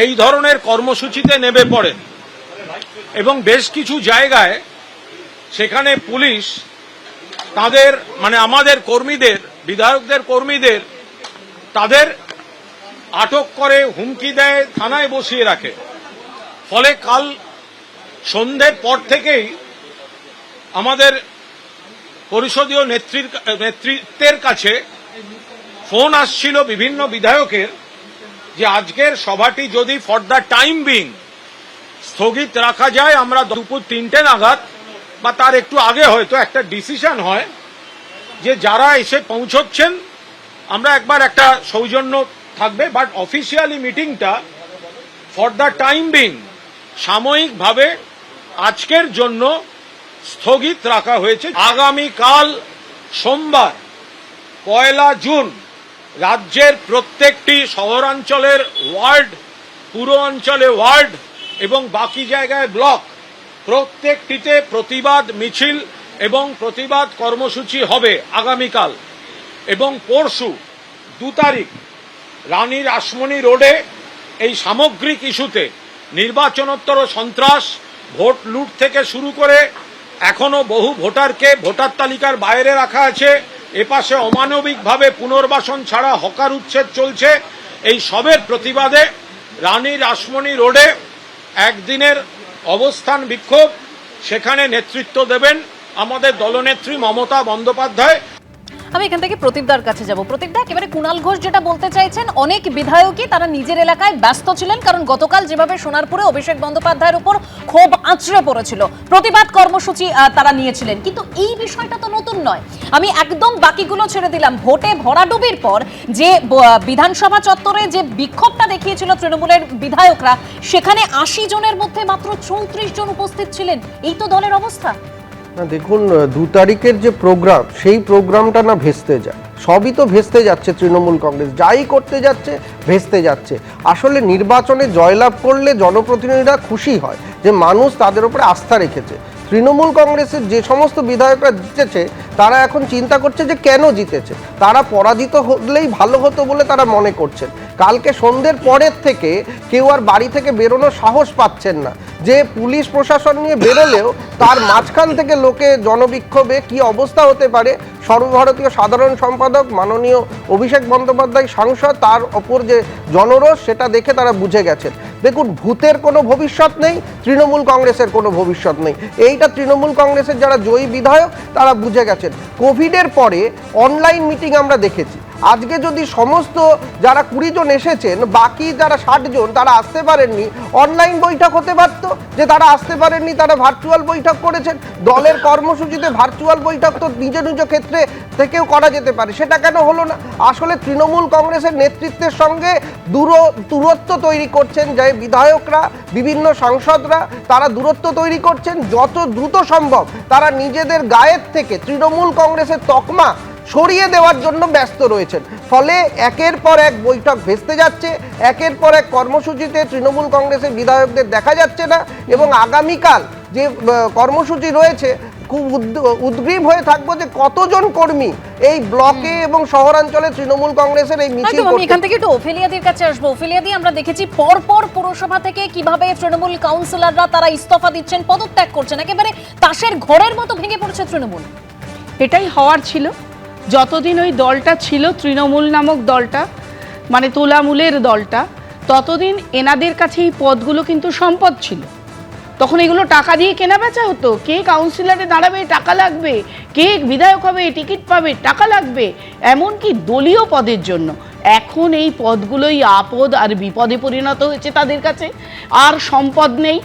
এই ধরনের কর্মসূচিতে নেমে পড়েন এবং বেশ কিছু জায়গায় সেখানে পুলিশ তাদের আমাদের কর্মীদের, বিধায়কদের কর্মীদের তাদের আটক করে হুমকি দেয়, থানায় বসিয়ে রাখে। ফলে কাল সন্ধ্যের পর থেকেই আমাদের পরিষদীয় নেতৃত্বের কাছে ফোন আসছিল বিভিন্ন বিধায়কের যে আজকের সভাটি যদি ফর দ্য টাইম বিং স্থগিত রাখা যায়, আমরা দুপুর 3টে নাগাদ বা তার একটু আগে হয়তো একটা ডিসিশন হয় যে যারা এসে পৌঁছচ্ছেন আমরা একবার একটা সৌজন্য থাকবে, বাট অফিসিয়ালি মিটিংটা ফর দ্য টাইম বিং সাময়িকভাবে আজকের জন্য স্থগিত রাখা হয়েছে। আগামীকাল সোমবার 1 জুন রাজ্যের প্রত্যেকটি শহরাঞ্চলের ওয়ার্ড, পুর অঞ্চলে ওয়ার্ড এবং বাকি জায়গায় ব্লক প্রত্যেকটিতে প্রতিবাদ মিছিল এবং প্রতিবাদ কর্মসূচি হবে আগামীকাল। এবং পরশু 2 তারিখ রানী রাসমণি রোডে এই সামগ্রিক ইস্যুতে নির্বাচনোত্তর সন্ত্রাস, ভোট লুট থেকে শুরু করে এখনো বহু ভোটারকে ভোটার তালিকার বাইরে রাখা আছে, এপাশে অমানবিকভাবে পুনর্বাসন ছাড়া হকার উচ্ছেদ চলছে। এই সবের প্রতিবাদে রানী রাসমণি রোডে একদিনের অবস্থান বিক্ষোভ, সেখানে নেতৃত্ব দেবেন আমাদের দলনেত্রী মমতা বন্দ্যোপাধ্যায়। আমি এখান থেকে প্রদীপদার কাছে যাব। প্রদীপদা, একেবারে কুণাল ঘোষ যেটা বলতে চাইছেন, অনেক বিধায়কই তারা নিজের এলাকায় ব্যস্ত ছিলেন, কারণ গতকাল যেভাবে সোনারপুরে অভিষেক বন্দ্যোপাধ্যায়ের উপর ক্ষোভ আঁচড়ে পড়েছিল, প্রতিবাদ কর্মসূচি তারা নিয়েছিলেন। কিন্তু এই বিষয়টা তো নতুন নয়। আমি একদম বাকিগুলো ছেড়ে দিলাম। ভোটে ভরাডুবির পর যে বিধানসভা চত্বরে যে বিক্ষোভটা দেখিয়েছিল তৃণমূলের বিধায়করা, সেখানে 80 জনের মধ্যে মাত্র 34 জন উপস্থিত ছিলেন। এই তো দলের অবস্থা। না দেখুন, 2 তারিখের যে প্রোগ্রাম, সেই প্রোগ্রামটা না ভেস্তে যায়, সবই তো ভেস্তে যাচ্ছে। তৃণমূল কংগ্রেস যাই করতে যাচ্ছে ভেস্তে যাচ্ছে। আসলে নির্বাচনে জয়লাভ করলে জনপ্রতিনিধিরা খুশি হয় যে মানুষ তাদের উপরে আস্থা রেখেছে। তৃণমূল কংগ্রেসের যে সমস্ত বিধায়করা জিতেছে তারা এখন চিন্তা করছে যে কেন জিতেছে, তারা পরাজিত হলেই ভালো হতো বলে তারা মনে করছেন। কালকে সন্ধ্যের পরের থেকে কেউ আর বাড়ি থেকে বেরোনোর সাহস পাচ্ছেন না, যে পুলিশ প্রশাসন নিয়ে বেরোলেও তার মাঝখান থেকে লোকে জনবিক্ষোভে কি অবস্থা হতে পারে। সর্বভারতীয় সাধারণ সম্পাদক মাননীয় অভিষেক বন্দ্যোপাধ্যায় সাংসদ, তার ওপর যে জনরোষ, সেটা দেখে তারা বুঝে গেছেন। দেখুন, ভূতের কোনো ভবিষ্যৎ নেই, তৃণমূল কংগ্রেসের কোনো ভবিষ্যৎ নেই। এইটা তৃণমূল কংগ্রেসের যারা জয়ী বিধায়ক তারা বুঝে গেছেন। কোভিডের পরে অনলাইন মিটিং আমরা দেখেছি। আজকে যদি সমস্ত যারা 20 জন এসেছেন, বাকি যারা 60 জন তারা আসতে পারেননি, অনলাইন বৈঠক হতে পারত। যে তারা আসতে পারেননি তারা ভার্চুয়াল বৈঠক করেছেন। দলের কর্মসূচিতে ভার্চুয়াল বৈঠক তো নিজ নিজ ক্ষেত্রে থেকেও করা যেতে পারে, সেটা কেন হলো না? আসলে তৃণমূল কংগ্রেসের নেতৃত্বের সঙ্গে দূরত্ব তৈরি করছেন যে বিধায়করা, বিভিন্ন সাংসদরা, তারা দূরত্ব তৈরি করছেন। যত দ্রুত সম্ভব তারা নিজেদের গায়ের থেকে তৃণমূল কংগ্রেসের তকমা সরিয়ে দেওয়ার জন্য ব্যস্ত রয়েছেন। ফলে একের পর এক বৈঠক ভেস্তে যাচ্ছে, একের পর এক কর্মসূচিতে তৃণমূল কংগ্রেসের বিধায়কদের দেখা যাচ্ছে না। এবং আগামীকাল যে কর্মসূচি রয়েছে, খুব উদ্গ্রীব হয়ে থাকবো যে কতজন কর্মী এই ব্লকে এবং শহরাঞ্চলে তৃণমূল কংগ্রেসের এই মিছিল করতে। আমি এখান থেকে একটু ওফেলিয়াদির কাছে আসবো। ওফেলিয়াদি, আমরা দেখেছি পরপর পুরসভা থেকে কিভাবে তৃণমূল কাউন্সিলররা তারা ইস্তফা দিচ্ছেন, পদত্যাগ করছেন, একেবারে তাসের ঘরের মতো ভেঙে পড়েছে তৃণমূল। এটাই হওয়ার ছিল। যতদিন ওই দলটা ছিল, তৃণমূল নামক দলটা, মানে তোলামূলের দলটা, ততদিন এনাদের কাছে এই পদগুলো কিন্তু সম্পদ ছিল। তখন এগুলো টাকা দিয়ে কেনা বেচা হতো। কে কাউন্সিলরে দাঁড়াবে টাকা লাগবে, কে বিধায়ক হবে টিকিট পাবে টাকা লাগবে, এমনকি দলীয় পদের জন্য। এখন এই পদগুলোই আপদ আর বিপদে পরিণত হয়েছে তাদের কাছে, আর সম্পদ নেই।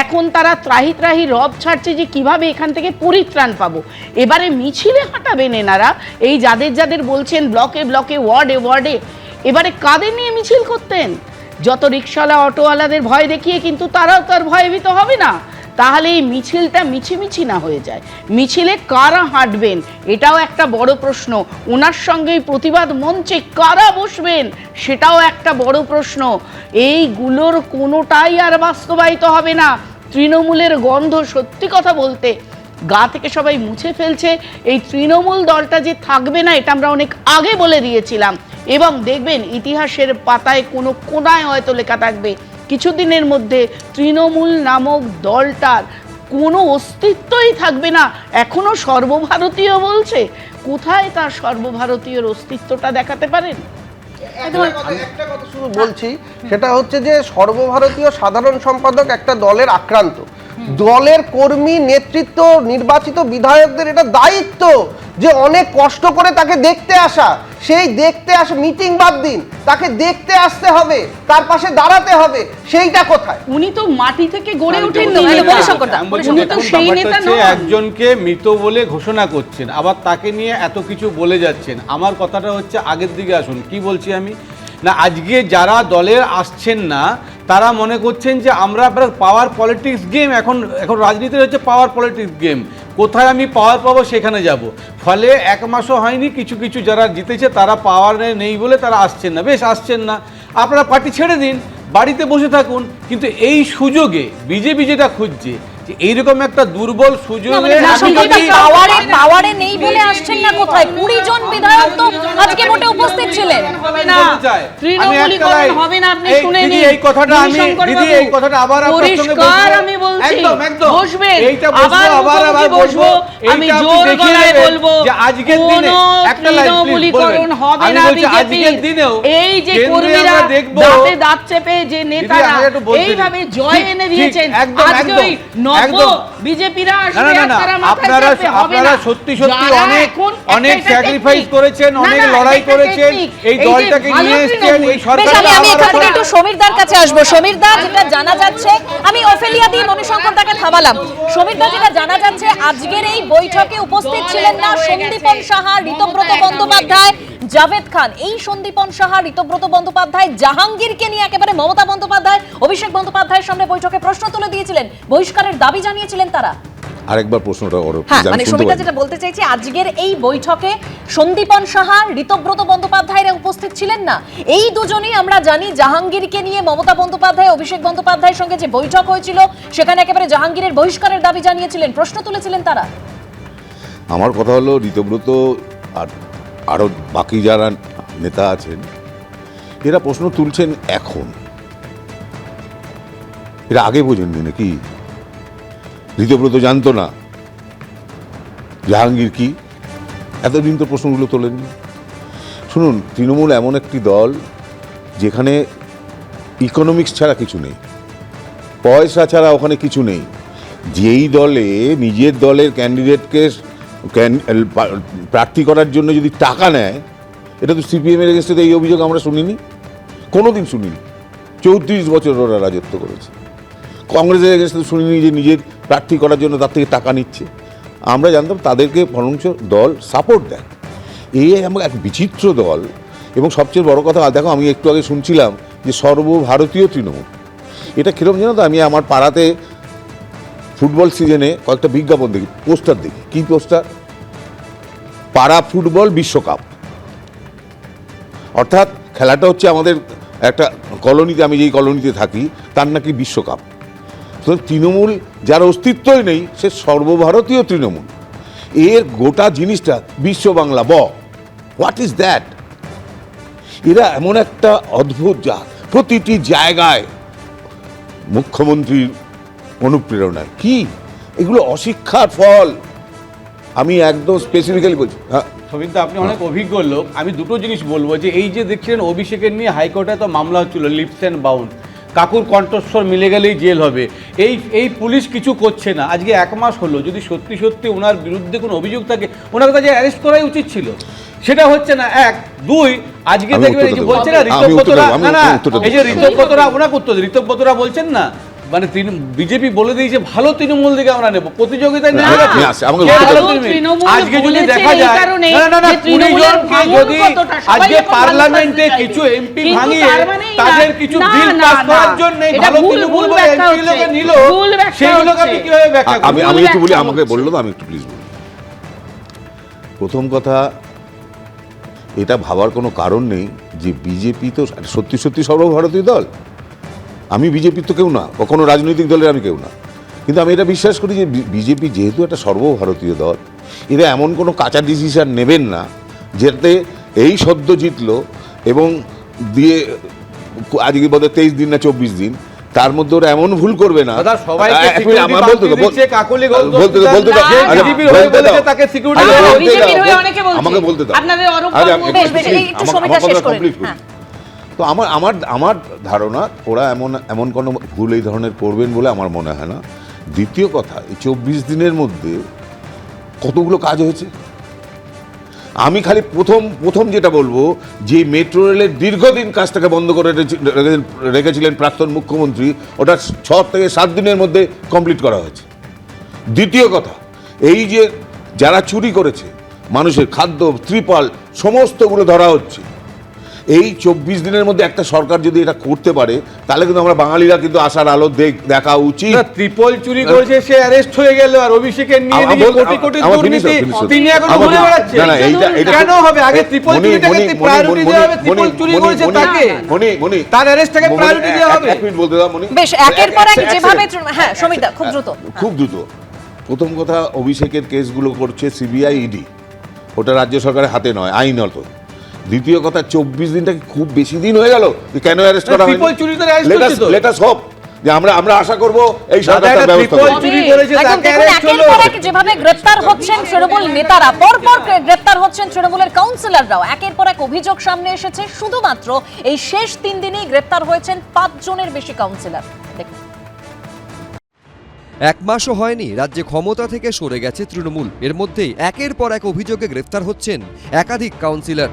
এখন তারা ত্রাহি ত্রাহি রব ছাড়ছে যে কিভাবে এখান থেকে পরিত্রাণ পাবো। এবারে মিছিলে হাঁটাবেন এনারা, এই যাদের যাদের বলছেন ব্লকে ব্লকে, ওয়ার্ডে ওয়ার্ডে, এবারে কাদের নিয়ে মিছিল করতেন? যত রিক্সাওয়ালা অটোওয়ালাদের ভয় দেখিয়ে কিন্তু তারাও তার ভয়ভীত হবে না। তাহলে এই মিছিলটা মিছিমিছি না হয়ে যায়। মিছিলে কারা হাঁটবেন এটাও একটা বড় প্রশ্ন। ওনার সঙ্গে প্রতিবাদ মঞ্চে কারা বসবেন সেটাও একটা বড় প্রশ্ন। এইগুলোর কোনোটাই আর বাস্তবায়িত হবে না। তৃণমূলের গন্ধ, সত্যি কথা বলতে, গা থেকে সবাই মুছে ফেলছে। এই তৃণমূল দলটা যে থাকবে না এটা আমরা অনেক আগে বলে দিয়েছিলাম। এবং দেখবেন ইতিহাসের পাতায় কোনো কোনায় হয়তো লেখা থাকবে কিছুদিনের মধ্যে তৃণমূল নামক দলটার কোনো অস্তিত্বই থাকবে না। এখনো সর্বভারতীয় বলছে, কোথায় তার সর্বভারতীয় অস্তিত্বটা দেখাতে পারেন? একটা কথা শুধু বলছি, সেটা হচ্ছে যে সর্বভারতীয় সাধারণ সম্পাদক একটা দলের আক্রান্ত, দলের কর্মী নেতৃত্ব নির্বাচিত বিধায়কদের এটা দায়িত্ব যে অনেক কষ্ট করে তাকে দেখতে আসা, সেই দেখতে আসা, মিটিং বাদ দিন, তাকে দেখতে আসতে হবে, তার পাশে দাঁড়াতে হবে, সেইটা কোথায়? উনি তো মাটি থেকে গড়ে ওঠেন, একজনকে মৃত বলে ঘোষণা করছেন, আবার তাকে নিয়ে এত কিছু বলে যাচ্ছেন। আমার কথাটা হচ্ছে আগের দিকে আসুন। কি বলছি আমি, না আজকে যারা দলে আসছেন না তারা মনে করছেন যে আমরা পাওয়ার পলিটিক্স গেম, এখন রাজনীতি হচ্ছে পাওয়ার পলিটিক্স গেম। কোথায় আমি পাওয়ার পাবো সেখানে যাব। ফলে 1 মাসও হয়নি, কিছু কিছু যারা জিতেছে তারা পাওয়ারে নেই বলে তারা আসছেন না। বেশ, আসছেন না, আপনারা পার্টি ছেড়ে দিন, বাড়িতে বসে থাকুন। কিন্তু এই সুযোগে বিজেপি যেটা খুঁজছে যে এইরকম একটা দুর্বল সুযোগে পাওয়ারে নেই বলে আসছেন না কোথায়? 20 জন বিধায়ক তো আজকে মোটে উপস্থিত ছিলেন। তৃণমূলীকরণ হবে না, আপনি শুনে নিন। এই কথাটা এই কথাটা আবার পরিষ্কার আমি বলছি, বসবেন, আবার বসবো, আমি জোর গলায় বলবো যে আজকের দিনে একটা লাইন তৃণমূলীকরণ হবে না বিজেপির। এই যে কর্মীরা দাঁতে দাঁত চেপে যে নেতারা এইভাবে জয় এনে দিয়েছেন, আজকে ওই নব্য বিজেপিরা আসবে আপনারা মাথা চাপতে হবে না। সত্যি সত্যি অনেক স্যাক্রিফাইস করেছেন, অনেক লড়াই করেছেন, এই দলটাকে নিয়ে এসেছেন এই সরকার। আমি এখান থেকে একটু সমীরদার কাছে আসবো। সমীরদা, যেটা জানা যাচ্ছে, আমি অফেলিয়া দিয়ে মণিশঙ্কর দাকে থামালাম। সমীরদা, যেটা জানা যাচ্ছে আজকের এই বৈঠকে উপস্থিত ছিলেন না সন্দীপন সাহা, ঋতব্রত বন্দ্যোপাধ্যায়, জাভেদ খান। এই সন্দীপন সাহা, ঋতব্রত বন্দ্যোপাধ্যায় জাহাঙ্গীরকে নিয়ে একেবারে মমতা বন্দ্যোপাধ্যায়, অভিষেক বন্দ্যোপাধ্যায়ের সামনে বৈঠকে প্রশ্ন তুলে দিয়েছিলেন, বহিষ্কারের দাবি জানিয়েছিলেন তারা। আরেকবার প্রশ্নটা হ্যাঁ, মানে সমীরদা যেটা বলতে চাইছি, আজকের এই বৈঠকে সন্দীপন সাহা, ঋতব্রত বন্দ্যোপাধ্যায়রা উপস্থিত ছিলেন না। এই দুজনেই আমরা জানি জাহাঙ্গীরকে নিয়ে মমতা বন্দ্যোপাধ্যায়, অভিষেক বন্দ্যোপাধ্যায়ের সঙ্গে যে বৈঠক হয়েছিল সেখানে একেবারে জাহাঙ্গীরের বহিষ্কারের দাবি জানিয়েছিলেন, প্রশ্ন তুলেছিলেন তারা। আমার কথা হলো ঋতব্রত আর আরও বাকি যারা নেতা আছেন এরা প্রশ্ন তুলছেন এখন, এরা আগে বোঝেননি নাকি? ঋতব্রত জানতো না জাহাঙ্গীর কি? এতদিন তো প্রশ্নগুলো তোলেননি। শুনুন, তৃণমূল এমন একটি দল যেখানে ইকোনমিক্স ছাড়া কিছু নেই, পয়সা ছাড়া ওখানে কিছু নেই। যেই দলে নিজের দলের ক্যান্ডিডেটকে প্রার্থী করার জন্য যদি টাকা নেয়, এটা তো সিপিএমের এগেন্স্টে এই অভিযোগ আমরা শুনিনি, কোনোদিন শুনিনি। 34 বছর ওরা রাজত্ব করেছে। কংগ্রেসের এগেন্স্টে শুনিনি যে নিজের প্রার্থী করার জন্য তার থেকে টাকা নিচ্ছে। আমরা জানতাম তাদেরকে বরঞ্চ দল সাপোর্ট দেয়। এই আমার এক বিচিত্র দল। এবং সবচেয়ে বড় কথা, দেখো আমি একটু আগে শুনছিলাম যে সর্বভারতীয় তৃণমূল, এটা কিরকম জানো তো? আমি আমার পাড়াতে ফুটবল সিজনে কয়েকটা বিজ্ঞাপন দেখি, পোস্টার দেখি। কি পোস্টার? পাড়া ফুটবল বিশ্বকাপ। অর্থাৎ খেলাটা হচ্ছে আমাদের একটা কলোনিতে, আমি যেই কলোনিতে থাকি তার নাকি বিশ্বকাপ। তো তৃণমূল যার অস্তিত্বই নেই সে সর্বভারতীয় তৃণমূল। এর গোটা জিনিসটা বিশ্ব বাংলা হোয়াট ইজ দ্যাট? এরা এমন একটা অদ্ভুত জাত, প্রতিটি জায়গায় মুখ্যমন্ত্রীর অনুপ্রেরণায়। কি এগুলো? অশিক্ষার ফল। আমি একদম স্পেসিফিক্যালি বলছি। হ্যাঁ সবিতা, আপনি অনেক অভিজ্ঞ লোক, আমি দুটো জিনিস বলবো যে এই যে দেখছিলেন অভিষেকের নিয়ে হাইকোর্টে তো মামলা হচ্ছিল, লিপস অ্যান্ড বাউন্ড, কাকুর কণ্ঠস্বর মিলে গেলেই জেল হবে, এই পুলিশ কিছু করছে না। আজকে 1 মাস হলো, যদি সত্যি সত্যি ওনার বিরুদ্ধে কোনো অভিযোগ থাকে ওনার কাছে অ্যারেস্ট করাই উচিত ছিল, সেটা হচ্ছে না। 1, 2 আজকে দেখবেন এই যে বলছে না ঋতব্রতরা, না এই যে ঋতব্রতরা, ওনাকে উত্তর ঋতব্রতরা বলছেন না, মানে বিজেপি বলে দিয়েছে ভালো তৃণমূল দিকে আমরা নেব, প্রতিযোগিতায় আজকে যদি দেখা যায় যদি আজকে পার্লামেন্টে কিছু এমপি ভাঙিয়ে তাদের কিছু বিল পাস করার জন্য ভালো তৃণমূল বলে এমপি লোকে নিল, সেগুলোকে আপনি কিভাবে ব্যাখ্যা করবেন? আমি একটু বলি, আমাকে বললো তো, আমি একটু প্লিজ বলি। প্রথম কথা, এটা ভাবার কোনো কারণ নেই যে বিজেপি তো সত্যি সত্যি সর্বভারতীয় দল। আমি বিজেপির তো কেউ না, কখনো রাজনৈতিক দলের আমি কেউ না, কিন্তু আমি এটা বিশ্বাস করি যে বিজেপি যেহেতু একটা সর্বভারতীয় দল, এরা এমন কোনো কাঁচা ডিসিশন নেবেন না যেতে এই সদ্য জিতলো এবং দিয়ে আজকে বোধ হয় 23 দিন না 24 দিন, তার মধ্যে ওরা এমন ভুল করবে না। আমাকে বলতে দাও, তো আমার ধারণা ওরা এমন কোনো ভুল এই ধরনের করবেন বলে আমার মনে হয় না। দ্বিতীয় কথা, এই 24 দিনের মধ্যে কতগুলো কাজ হয়েছে। আমি খালি প্রথম যেটা বলবো, যে মেট্রো রেলের দীর্ঘদিন কাজটাকে বন্ধ করে রেখেছিলেন প্রাক্তন মুখ্যমন্ত্রী, ওটা 6 থেকে 7 দিনের মধ্যে কমপ্লিট করা হয়েছে। দ্বিতীয় কথা, এই যে যারা চুরি করেছে মানুষের খাদ্য, ত্রিপল, সমস্তগুলো ধরা হচ্ছে। এই 24 দিনের মধ্যে একটা সরকার যদি এটা করতে পারে তাহলে কিন্তু আমরা বাঙালিরা কিন্তু আশার আলো দেখা উচিত। ট্রিপল চুরি করেছে, সে অ্যারেস্ট হয়ে গেল, আর অভিষেকের নিয়ে কোটি কোটি দুর্নীতি তিনি এখন ঘুরে বেড়াচ্ছেন। না, এইটা কেন হবে? আগে ট্রিপল চুরিটাকে প্রায়োরিটি দেওয়া হবে, ট্রিপল চুরি করেছে তাকে, তার অ্যারেস্টটাকে প্রায়োরিটি দেওয়া হবে। এক মিনিট বলতে দাও মনি। বেশ, একের পর এক যেভাবে হ্যাঁ সমিতা খুব দ্রুত প্রথম কথা, অভিষেকের কেসগুলো করছে সিবিআই ইডি, ওটা রাজ্য সরকারের হাতে নয় আইনত। দ্বিতীয় কথা, 24 দিনটা কি খুব বেশি দিন হয়ে গেল? কেন অ্যারেস্ট করা হয়নি? ট্রিপল চুরিতে অ্যারেস্ট হচ্ছে তো। লেট আস হোপ যে আমরা আশা করব এই সরকার তার ব্যবস্থা করবে। চুরি করেছে একদম তাকে দেখুন, অ্যারেস্ট একের হলো। পর এক যেভাবে গ্রেফতার হচ্ছেন তৃণমূল নেতারা, পরপর গ্রেফতার হচ্ছেন তৃণমূলের কাউন্সিলররাও। একের পর এক অভিযোগ সামনে এসেছে। শুধুমাত্র এই শেষ 3 দিনেই গ্রেফতার হয়েছেন 5 জনের বেশি কাউন্সিলর। দেখুন, 1 মাসও হয়নি রাজ্যে ক্ষমতা থেকে সরে গেছে তৃণমূল, এর মধ্যেই একের পর এক অভিযোগে গ্রেফতার হচ্ছেন একাধিক কাউন্সিলর।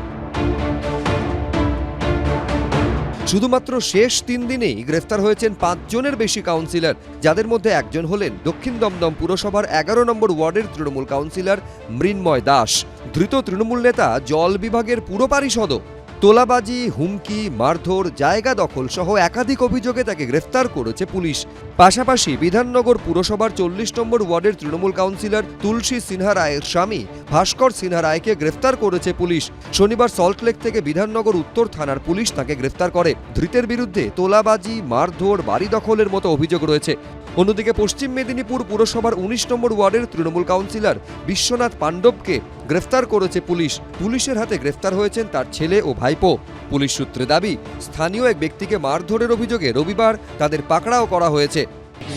শুধুমাত্র শেষ 3 দিনেই গ্রেফতার হয়েছেন 5 জনের বেশি কাউন্সিলর, যাদের মধ্যে একজন হলেন দক্ষিণ দমদম পুরসভার 11 নম্বর ওয়ার্ডের তৃণমূল কাউন্সিলর মৃন্ময় দাস। ধৃত তৃণমূল নেতা জল বিভাগের পুর পারিষদও। তোলাবাজি, হুমকি, মারধর, জায়গা দখল সহ একাধিক অভিযোগে তাকে গ্রেফতার করেছে পুলিশ। পাশাপাশি বিধাননগর পুরসভার 40 নম্বর ওয়ার্ডের তৃণমূল কাউন্সিলর তুলসী সিনহা রায়ের স্বামী ভাস্কর সিনহা রায়কে গ্রেফতার করেছে পুলিশ। শনিবার সল্টলেক থেকে বিধাননগর উত্তর থানার পুলিশ তাকে গ্রেফতার করে। ধৃতের বিরুদ্ধে তোলাবাজি, মারধর, বাড়ি দখলের মতো অভিযোগ রয়েছে। অন্যদিকে পশ্চিম মেদিনীপুর পুরসভার 19 নম্বর ওয়ার্ডের তৃণমূল কাউন্সিলর বিশ্বনাথ পাণ্ডবকে গ্রেফতার করেছে পুলিশ। পুলিশের হাতে গ্রেফতার হয়েছেন তার ছেলে ও ভাইপো। পুলিশ সূত্রে দাবি, স্থানীয় এক ব্যক্তিকে মারধরের অভিযোগে রবিবার তাদের পাকড়াও করা হয়েছে।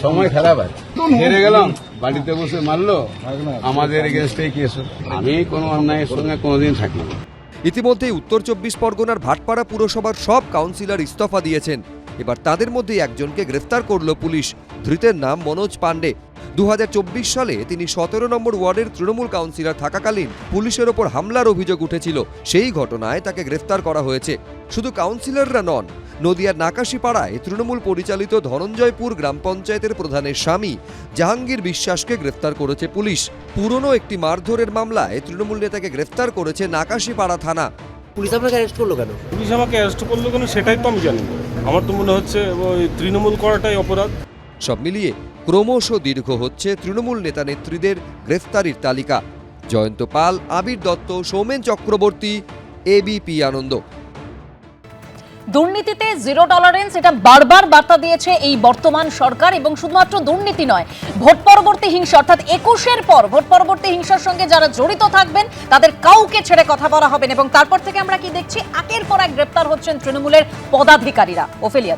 সময় খারাপ আছে, হেরে গেলাম, বাড়িতে বসে মারলো, আমাদের এগেনস্টে কেস। আমি কোনো অন্যায়ের সঙ্গে কোনোদিন থাকি না। ইতিমধ্যেই উত্তর 24 পরগনার ভাটপাড়া পুরসভার সব কাউন্সিলর ইস্তফা দিয়েছেন। এবার তাদের মধ্যে একজনকে গ্রেফতার করল পুলিশ। ধৃতের নাম মনোজ পাণ্ডে। 2024 সালে তিনি 17 নম্বর ওয়ার্ডের তৃণমূল কাউন্সিলর থাকাকালীন পুলিশের ওপর হামলার অভিযোগ উঠেছিল। সেই ঘটনায় তাকে গ্রেফতার করা হয়েছে। শুধু কাউন্সিলররা নন, নদিয়ার নাকাশিপাড়ায় তৃণমূল পরিচালিত ধনঞ্জয়পুর গ্রাম পঞ্চায়েতের প্রধানের স্বামী জাহাঙ্গীর বিশ্বাসকে গ্রেফতার করেছে পুলিশ। পুরনো একটি মারধরের মামলায় তৃণমূল নেতাকে গ্রেফতার করেছে নাকাশিপাড়া থানা। পুলিশ আপনাকে অ্যারেস্ট করলো কেন? পুলিশ আমাকে অ্যারেস্ট করলো কেন সেটাই তো আমি জানি না। আমার তো মনে হচ্ছে ওই তৃণমূল করাটাই অপরাধ। সব মিলিয়ে ক্রমশ দীর্ঘ হচ্ছে তৃণমূল নেতা নেত্রীদের গ্রেফতারির তালিকা। জয়ন্ত পাল, আবির দত্ত, সৌমেন চক্রবর্তী, এবিপি আনন্দ। দুর্নীতিতে জিরো টলারেন্স, এটা বারবার বার্তা দিয়েছে এই বর্তমান সরকার। এবং শুধুমাত্র দুর্নীতি নয়, ভোট পরবর্তী হিংসা, অর্থাৎ 21-এর পর ভোট পরবর্তী হিংসার সঙ্গে যারা জড়িত থাকবেন তাদের কাউকে ছেড়ে কথা বলা হবে না। এবং তারপর থেকে আমরা কি দেখছি, একের পর এক গ্রেপ্তার হচ্ছেন তৃণমূলের পদাধিকারীরা। ওফেলিয়া,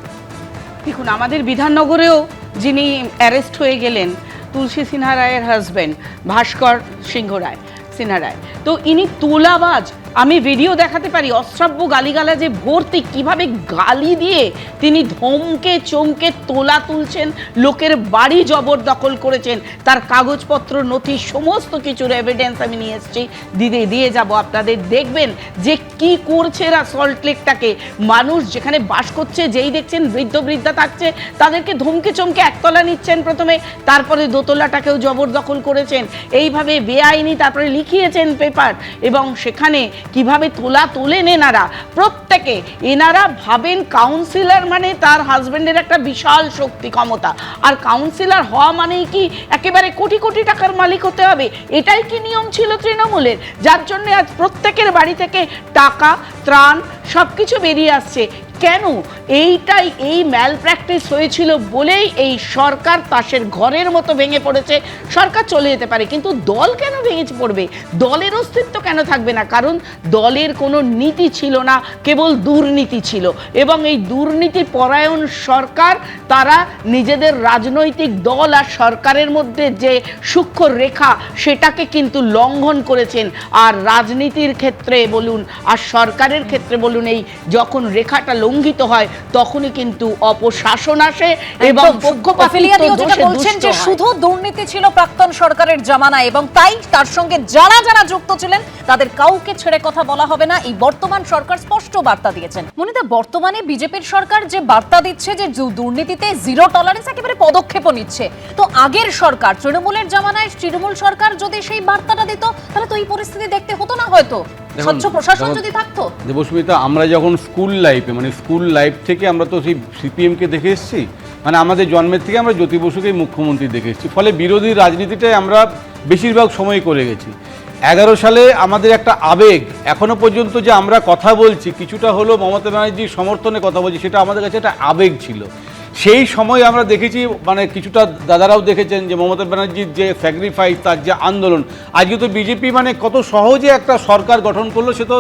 দেখুন, আমাদের বিধাননগরেও যিনি অ্যারেস্ট হয়ে গেলেন, তুলসী সিনহা রায়ের হাজব্যান্ড ভাস্কর সিনহা রায়, তো ইনি তোলাবাজ। আমি ভিডিও দেখাতে পারি, অশ্রাব্য গালিগালাজে ভর্তি, কিভাবে গালি দিয়ে তিনি ধমকে চমকে তোলা তুলছেন, লোকের বাড়ি জবরদখল করেছেন, তার কাগজপত্র, নথি, সমস্ত কিছুর এভিডেন্স আমি নিয়ে এসেছি, দিয়ে যাব আপনাদের। দেখবেন যে কি করছে এরা সল্টলেকটাকে। মানুষ যেখানে বাস করছে, যেই দেখছেন বৃদ্ধ বৃদ্ধা থাকছে, তাদেরকে ধমকে চমকে একতলা নিচ্ছেন প্রথমে, তারপরে দোতলাটাকেও জবরদখল করেছেন। এইভাবে বেআইনি তারপরে লিখিয়েছেন পেপার, এবং সেখানে কিভাবে তোলেন এনারা প্রত্যেকে। এনারা ভাবেন কাউন্সিলর মানে তার হাজবেন্ডের একটা বিশাল শক্তি ক্ষমতা, আর কাউন্সিলর হওয়া মানেই কি একেবারে কোটি কোটি টাকার মালিক হতে হবে? এটাই কি নিয়ম ছিল তৃণমূলের? যার জন্য আজ প্রত্যেকের বাড়ি থেকে টাকা, ত্রাণ সবকিছু বেরিয়ে আসছে। কেন? এই ম্যাল প্র্যাকটিস হয়েছিল বলেই এই সরকার তাসের ঘরের মতো ভেঙে পড়েছে। সরকার চলে যেতে পারে, কিন্তু দল কেন ভেঙে পড়বে? দলের অস্তিত্ব কেন থাকবে না? কারণ দলের কোনো নীতি ছিল না, কেবল দুর্নীতি ছিল। এবং এই দুর্নীতি পরায়ণ সরকার, তারা নিজেদের রাজনৈতিক দল আর সরকারের মধ্যে যে সূক্ষ্ম রেখা, সেটাকে কিন্তু লঙ্ঘন করেছেন। আর রাজনীতির ক্ষেত্রে বলুন আর সরকারের ক্ষেত্রে বলুন, এই যখন রেখাটা লঙ্ঘিত হয় তখনই কিন্তু অপশাসন আসে এবং বলছেন যে শুধু দুর্নীতি ছিল প্রাক্তন সরকারের জামানায়, এবং তাই তার সঙ্গে যারা যারা যুক্ত ছিলেন তাদের কাউকে ছেড়ে কথা বলা হবে না। এই বর্তমান সরকার স্পষ্ট বার্তা দিয়েছেন। মনিতা, বর্তমানে বিজেপির সরকার যে বার্তা দিচ্ছে যে দুর্নীতিতে জিরো টলারেন্স, একেবারে পদক্ষেপও নিচ্ছে, তো আগের সরকার তৃণমূলের জামানায় তৃণমূল সরকার যদি সেই বার্তাটা দিত তাহলে তো এই পরিস্থিতি দেখতে হতো না হয়তো। স্বচ্ছ প্রশাসন যদি থাকতো। দেবস্মিতা, আমরা যখন স্কুল লাইফে মানে স্কুল লাইফ থেকে আমরা তো সেই সিপিএমকে দেখে এসেছি, মানে আমাদের জন্মের থেকে আমরা জ্যোতি বসুকেই মুখ্যমন্ত্রী দেখে এসেছি, ফলে বিরোধী রাজনীতিটাই আমরা বেশিরভাগ সময় করে গেছি। 11 সালে আমাদের একটা আবেগ, এখনো পর্যন্ত যে আমরা কথা বলছি কিছুটা হলো মমতা ব্যানার্জির সমর্থনে কথা বলছি, সেটা আমাদের কাছে একটা আবেগ ছিল। সেই সময় আমরা দেখেছি, মানে কিছুটা দাদারাও দেখেছেন যে মমতা ব্যানার্জির যে স্যাক্রিফাইস, তার যে আন্দোলন, আজকে তো বিজেপি মানে কত সহজে একটা সরকার গঠন করলো, সে তো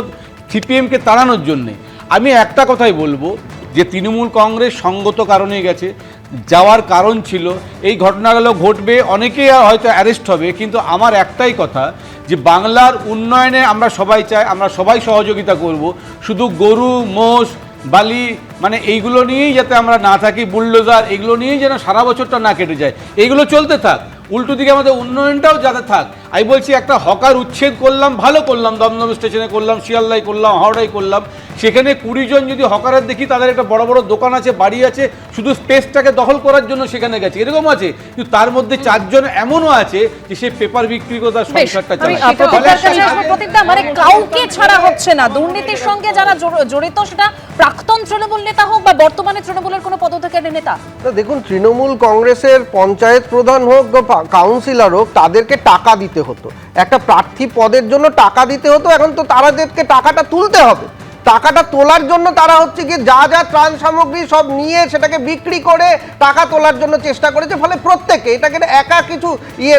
সিপিএমকে তাড়ানোর জন্যে। আমি একটা কথাই বলবো যে তৃণমূল কংগ্রেস সঙ্গত কারণে গেছে, যাওয়ার কারণ ছিল, এই ঘটনাগুলো ঘটবে, অনেকেই হয়তো অ্যারেস্ট হবে, কিন্তু আমার একটাই কথা যে বাংলার উন্নয়নে আমরা সবাই চাই, আমরা সবাই সহযোগিতা করব, শুধু গরু মোষ বালি মানে এইগুলো নিয়েই যাতে আমরা না থাকি, বুলডোজার এগুলো নিয়েই যেন সারা বছরটা না কেটে যায়, এইগুলো চলতে থাক, উল্টো দিকে আমাদের উন্নয়নটাও যাতে থাক। আমি বলছি একটা হকার উচ্ছেদ করলাম, ভালো করলাম, দমদম স্টেশনে করলাম, শিয়ালদায় করলাম, হাওড়ায় করলাম, সেখানে 20 জন যদি হকারের দেখি, তাদের একটা বড় বড় দোকান আছে, বাড়ি আছে, শুধু স্পেসটাকে দখল করার জন্য সেখানে গেছে, এরকম আছে। কিন্তু তার মধ্যে 4 জন এমনও আছে যে সে পেপার বিক্রি করে তার সংসারটা চালায়। প্রতিজ্ঞা, মানে কাউকে ছাড়া হচ্ছে না, দুর্নীতির সঙ্গে যারা জড়িত, সেটা প্রাক্তন তৃণমূল নেতা হোক বা বর্তমানে তৃণমূলের কোনো পদত্যাগের নেতা। দেখুন, তৃণমূল কংগ্রেসের পঞ্চায়েত প্রধান হোক বা কাউন্সিলর হোক, তাদেরকে টাকা দিতে হতো, একটা প্রার্থী পদের জন্য টাকা দিতে হতো। এখন তো তাদেরকে টাকাটা তুলতে হবে। টাকাটা তোলার জন্য তারা হচ্ছে কি যা যা ত্রাণ সামগ্রী সব নিয়ে সেটাকে বিক্রি করে টাকা তোলার জন্য চেষ্টা করেছে। ফলে প্রত্যেকে, এটাকে একা কিছু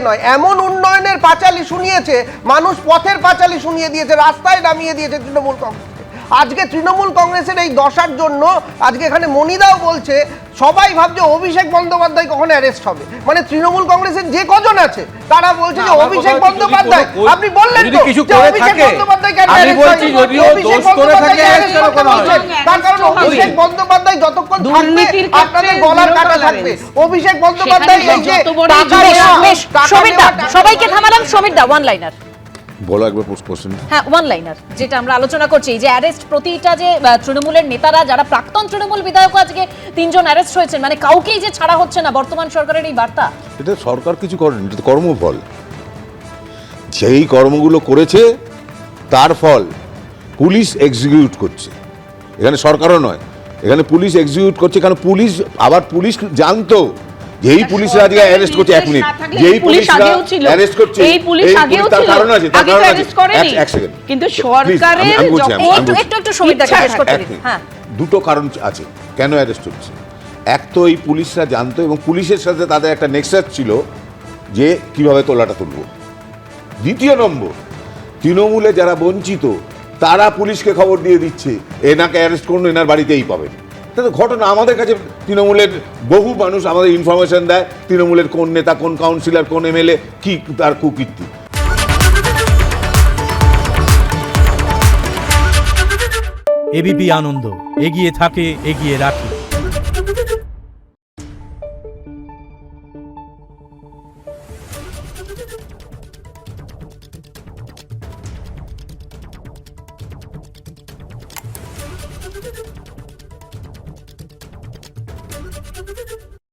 নয়, এমন উন্নয়নের পাঁচালি শুনিয়েছে, মানুষ পথের পাঁচালি শুনিয়ে দিয়েছে, রাস্তায় নামিয়ে দিয়েছে তৃণমূল কংগ্রেস। আজকে তৃণমূল কংগ্রেসের এই দশার জন্য আজকে এখানে মনিদাও বলছে, সবাই ভাবছে অভিষেক বন্দ্যোপাধ্যায় কখন অ্যারেস্ট হবে। মানে তৃণমূল কংগ্রেসের যে কজন আছে তারা বলছে যে অভিষেক বন্দ্যোপাধ্যায়, আপনি বললেন তো কিছু যে করে অভিষেক থাকে, বন্দ্যোপাধ্যায় কেন আমি arrest বলছি হয়নি? যদিও অভিষেক দোষ করে থাকে, বন্দ্যোপাধ্যায় arrest কেন করা হয়? তার কারণ অভিষেক বন্দ্যোপাধ্যায় যতক্ষণ থাকবে দুর্নীতির ক্ষেত্রে আপনাদের গলার কাটা থাকবে। অভিষেক বন্দ্যোপাধ্যায় এই যে যত বড় টাকা জুড়ে নেওয়া, বেশ, টাকা সমীর দা, নেওয়া, সবাইকে থামালাম। সমীর দা, ওয়ান লাইনার। বলো একবার কোশ্চেন। হ্যাঁ, ওয়ান লাইনার, যেটা আমরা আলোচনা করছি, যে অ্যারেস্ট, প্রতিটা যে তৃণমূলের নেতারা যারা প্রাক্তন তৃণমূল বিধায়ক, আজকে 3 জন অ্যারেস্ট হয়েছেন, মানে কাউকেই যে ছাড়া হচ্ছে না, বর্তমান সরকারের এই বার্তা। এটা সরকার কিছু করেনি, এটা তো কর্মফল। যেই কর্মগুলো করেছে তার ফল পুলিশ এক্সিকিউট করছে। এখানে সরকারও নয়, এখানে পুলিশ এক্সিকিউট করছে। কারণ পুলিশ জানতো যেই পুলিশরা আজকে অ্যারেস্ট করছে, 1 মিনিট, যেই পুলিশরা অ্যারেস্ট করছে, এই পুলিশ আগেও তার ছিল, কারণ আছে, তার আগে কারণ তো আছে। অ্যারেস্ট করেনি, এক সেকেন্ড, কিন্তু সরকারের আমি বলছি, একটু সমীর দাকে শেষ করতে দিন। হ্যাঁ, দুটো কারণ আছে কেন অ্যারেস্ট হচ্ছে। এক তো এই পুলিশরা জানতো এবং পুলিশের সাথে তাদের একটা নেক্সাস ছিল যে কিভাবে তোলাটা তুলব। দ্বিতীয় নম্বর, তৃণমূলে যারা বঞ্চিত তারা পুলিশকে খবর দিয়ে দিচ্ছে এনাকে অ্যারেস্ট করুন, এনার বাড়িতেই পাবেন। তাহলে ঘটনা আমাদের কাছে তৃণমূলের বহু মানুষ আমাদের ইনফরমেশন দেয় তৃণমূলের কোন নেতা, কোন কাউন্সিলর, কোন এমএলএ কি তার কুকীর্তি। এবিপি আনন্দ, এগিয়ে থাকে, এগিয়ে রাখে।